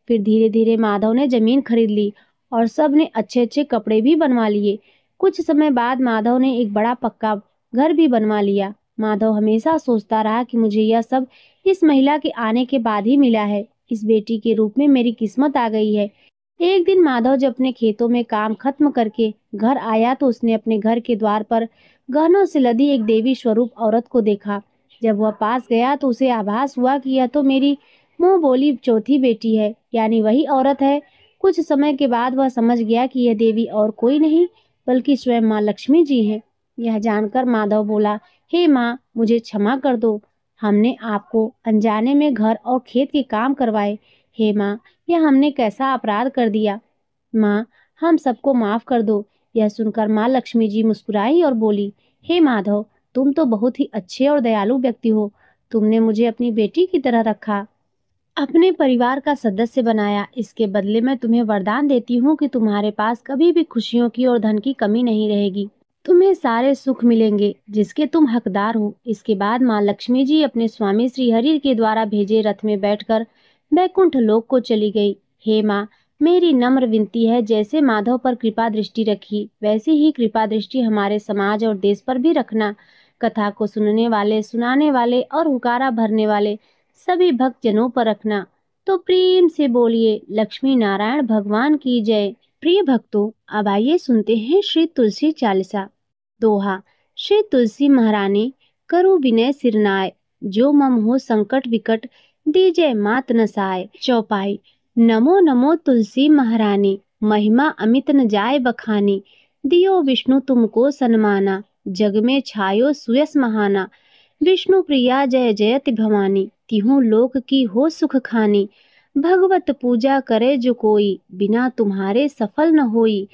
फिर धीरे धीरे माधव ने जमीन खरीद ली और सब ने अच्छे अच्छे कपड़े भी बनवा लिए। कुछ समय बाद माधव ने एक बड़ा पक्का घर भी बनवा लिया। माधव हमेशा सोचता रहा कि मुझे यह सब इस महिला के आने के बाद ही मिला है। इस बेटी के रूप में मेरी किस्मत आ गई है। एक दिन माधव जब अपने खेतों में काम खत्म करके घर आया तो उसने अपने घर के द्वार पर गहनों से लदी एक देवी स्वरूप औरत को देखा। जब वह पास गया तो उसे आभास हुआ कि यह तो मेरी मुंह बोली चौथी बेटी है, यानी वही औरत है। कुछ समय के बाद वह समझ गया कि यह देवी और कोई नहीं बल्कि स्वयं माँ लक्ष्मी जी हैं। यह जानकर माधव बोला, हे माँ, मुझे क्षमा कर दो। हमने आपको अनजाने में घर और खेत के काम करवाए। हे माँ, यह हमने कैसा अपराध कर दिया। माँ, हम सबको माफ कर दो। यह सुनकर माँ लक्ष्मी जी मुस्कुराई और बोली, हे माधव, तुम तो बहुत ही अच्छे और दयालु व्यक्ति हो। तुमने मुझे अपनी बेटी की तरह रखा, अपने परिवार का सदस्य बनाया। इसके बदले मैं तुम्हें वरदान देती हूँ कि तुम्हारे पास कभी भी खुशियों की और धन की कमी नहीं रहेगी। तुम्हें सारे सुख मिलेंगे जिसके तुम हकदार हो। इसके बाद माँ लक्ष्मी जी अपने स्वामी श्री हरि के द्वारा भेजे रथ में बैठकर बैकुंठ लोक को चली गई। हे माँ, मेरी नम्र विनती है, जैसे माधव पर कृपा दृष्टि रखी वैसी ही कृपा दृष्टि हमारे समाज और देश पर भी रखना। कथा को सुनने वाले, सुनाने वाले और हुकारा भरने वाले सभी भक्त जनों पर रखना। तो प्रेम से बोलिए लक्ष्मी नारायण भगवान की जय। प्रिय भक्तों, अब आइए सुनते हैं श्री तुलसी चालीसा। दोहा। श्री तुलसी महारानी करु विनय सिरनाय, जो मम हो संकट विकट दीजय मात नसाय। चौपाई। नमो नमो तुलसी महारानी, महिमा अमित न जाय बखानी। दियो विष्णु तुमको सन्माना, जग में छायो सुयस महाना। विष्णु प्रिया जय जयति भवानी, तिहु लोक की हो सुख खानी। भगवत पूजा करे जो कोई, बिना तुम्हारे सफल न होई।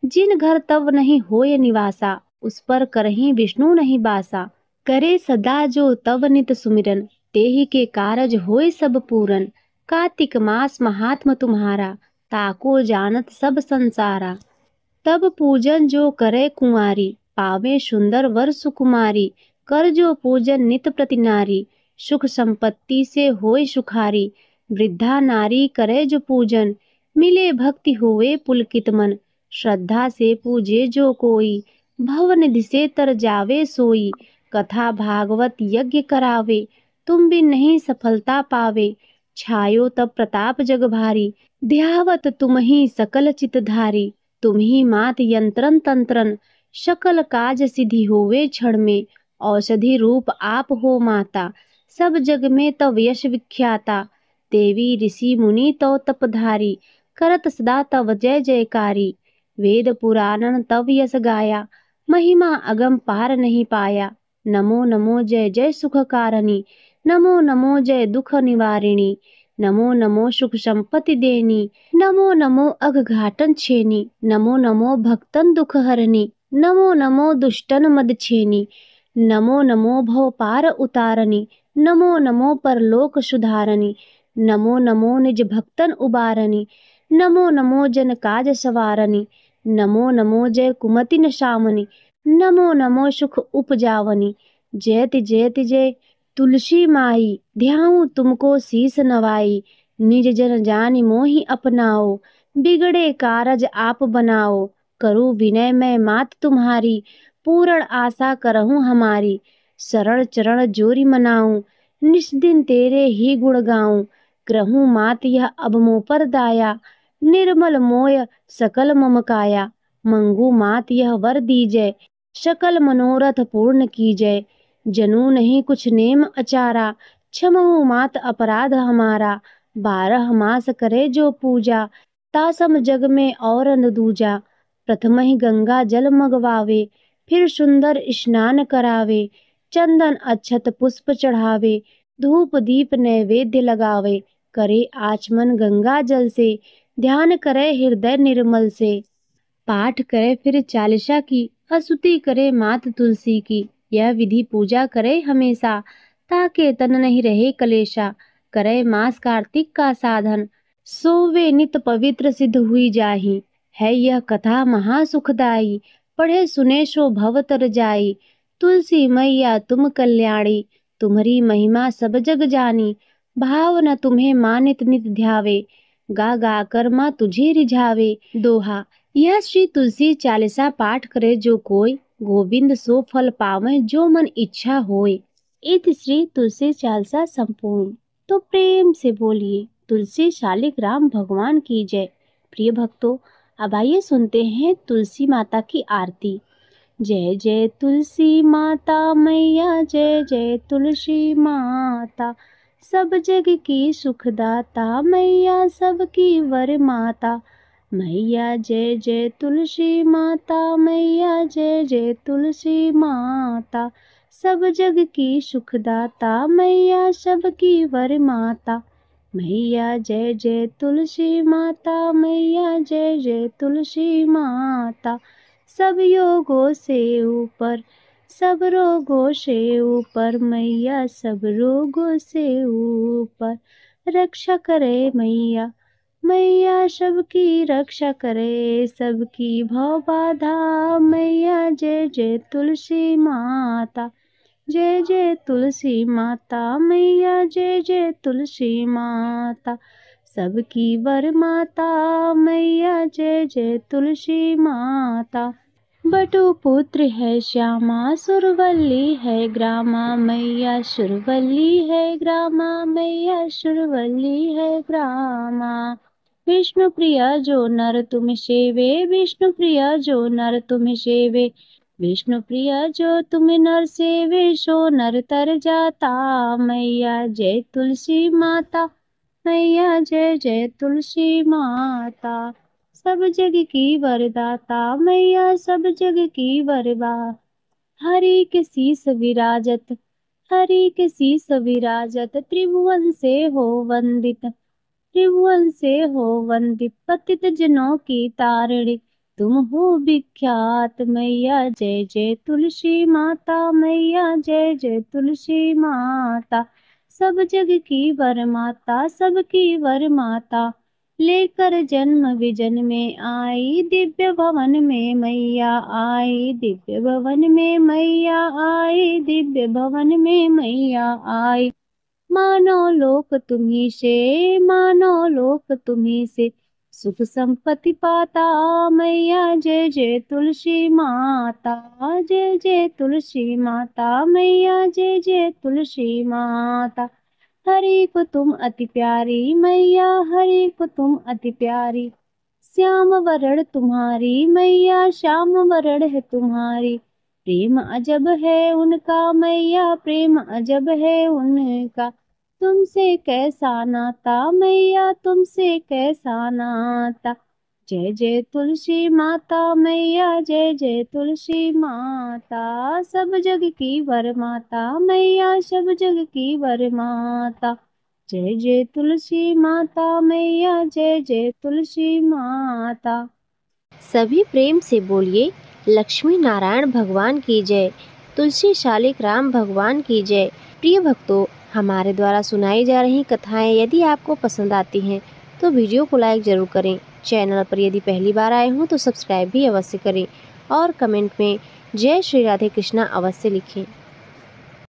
जिन घर तव नहीं होय निवासा, उस पर करहीं विष्णु नहीं बासा। करे सदा जो तव नित सुमिरन, तेहि के कारज होय सब पूरन। कार्तिक मास महात्म तुम्हारा, ताको जानत सब संसारा। तब पूजन जो करे कुंवारी, पावे सुंदर वर सुकुमारी। कर जो पूजन नित प्रति नारी, सुख संपत्ति से होय सुखारी। वृद्धा नारी करे जो पूजन, मिले भक्ति होवे पुलकित मन। श्रद्धा से पूजे जो कोई, भव निधि से तर जावे सोई। कथा भागवत यज्ञ करावे, तुम भी नहीं सफलता पावे। छायो तब प्रताप जग भारी, ध्यावत तुम ही सकल चितधारी। तुम ही मात यंत्रन तंत्रन, सकल काज सिद्धि होवे क्षण में। औषधि रूप आप हो माता, सब जग में तव यश विख्याता। देवी ऋषि मुनि तव तपधारी, करत सदा तव जय जयकारी। वेद पुराणन तव यश गाया, महिमा अगम पार नहीं पाया। नमो नमो जय जय सुख कारणी, नमो नमो जय दुख निवारिणी। नमो नमो सुख संपत्ति देनी, नमो नमो अघघाटन छेनी। नमो नमो भक्तन दुख हरनी, नमो नमो दुष्टन मद छेनी। नमो नमो भव पार उतारनी, नमो नमो परलोक सुधारनी। नमो नमो निज भक्तन उबारनी, नमो नमो जन काज सवारनी। नमो नमो जय कुमति नशामनी, नमो नमो सुख उपजावनी। जयति जयति जय तुलसी माई, ध्याऊं तुमको शीस नवाई। निज जन जानि मोहि अपनाओ, बिगड़े कारज आप बनाओ। करूँ विनय मैं मात तुम्हारी, पूर्ण आशा करहूँ हमारी। शरण चरण जोरी मनाऊं, निस दिन तेरे ही गुण गाऊं। ग्रहूं मात यह अब मोह पर दाया, निर्मल मोय सकल मम काया। मंगू मात यह वर दीजय, सकल मनोरथ पूर्ण कीजय। जनू नहीं कुछ नेम अचारा, क्षमहु मात अपराध हमारा। 12 मास करे जो पूजा, तासम जग में और न दूजा। प्रथम ही गंगा जल मगवावे, फिर सुंदर स्नान करावे। चंदन अक्षत पुष्प चढ़ावे, धूप दीप नैवेद्य लगावे। करे आचमन गंगा जल से, ध्यान करे हृदय निर्मल से। पाठ करे फिर चालीसा की, स्तुति करे मात तुलसी की। यह विधि पूजा करे हमेशा, ताके तन नहीं रहे कलेशा। करे मास कार्तिक का साधन, सोवे नित पवित्र सिद्ध हुई जाही। है यह कथा महासुखदाई, पढ़े सुने सो भव तर जाई। तुलसी मैया तुम कल्याणी, तुम्हारी महिमा सब जग जानी। भाव न तुम्हें मानित नित ध्यावे, गा गा कर माँ तुझे रिझावे। दोहा। यह श्री तुलसी चालीसा पाठ करे जो कोई, गोविंद सो फल पावे जो मन इच्छा होय। इति श्री तुलसी चालीसा संपूर्ण। तो प्रेम से बोलिए तुलसी शालिक राम भगवान की जय। प्रिय भक्तों, अब आइए सुनते हैं तुलसी माता की आरती। जय जय तुलसी माता मैया, जय जय तुलसी माता। सब जग की सुखदाता मैया, सबकी वर माता। मैया जय जय तुलसी माता, मैया जय जय तुलसी माता। सब जग की सुखदाता मैया, सबकी वर माता। मैया जय जय तुलसी माता, मैया जय जय तुलसी माता। सब योगों से ऊपर, सब रोगों से ऊपर, मैया सब रोगों से ऊपर। रक्षा करे मैया, मैया सबकी रक्षा करे, सबकी भव बाधा। मैया जय जय तुलसी माता, जय जय तुलसी माता। मैया जय जय तुलसी माता, सबकी वर माता। मैया जय जय तुलसी माता। बटु पुत्र है श्यामा, सुरवल्ली है ग्रामा। मैया सुरवल्ली है ग्रामा, मैया सुरवल्ली है ग्रामा। विष्णु प्रिया जो नर तुम सेवे, विष्णु प्रिया जो नर तुम सेवे। विष्णु प्रिया जो तुम नर सेवे, सो नर तर जाता। मैया जय तुलसी माता, मैया जय जय तुलसी माता। सब जग की वरदाता, मैया सब जग की वरदा। हरि के शीस विराजत, हरि के शीस विराजत। त्रिभुवन से हो वंदित, त्रिभुवन से हो वंदित। पतित जनों की तारिणी, तुम हो विख्यात। मैया जय जय तुलसी माता, मैया जय जय तुलसी माता। सब जग की वर माता, सबकी वर माता। लेकर जन्म विजन में आई, दिव्य भवन में मैया आई। दिव्य भवन में मैया आई, दिव्य भवन में मैया आई। मानो लोक तुम्ही से, मानो लोक तुम्ही से। सुख संपत्ति पाता। मैया जय जय तुलसी माता, जय जय तुलसी माता। मैया जय जय तुलसी माता। हरि को तुम अति प्यारी, मैया हरि को तुम अति प्यारी। श्याम वरण तुम्हारी, मैया श्याम वरण है तुम्हारी। प्रेम अजब है उनका, मैया प्रेम अजब है उनका। तुमसे कैसा नाता, मैया तुमसे कैसा नाता। जय जय तुलसी माता, मैया जय जय तुलसी माता। सब जग की वर माता, मैया सब जग की वर माता। जय जय तुलसी माता, मैया जय जय तुलसी माता। सभी प्रेम से बोलिए लक्ष्मी नारायण भगवान की जय, तुलसी शालिक राम भगवान की जय। प्रिय भक्तों, हमारे द्वारा सुनाई जा रही कथाएं यदि आपको पसंद आती हैं तो वीडियो को लाइक ज़रूर करें। चैनल पर यदि पहली बार आए हों तो सब्सक्राइब भी अवश्य करें और कमेंट में जय श्री राधे कृष्णा अवश्य लिखें।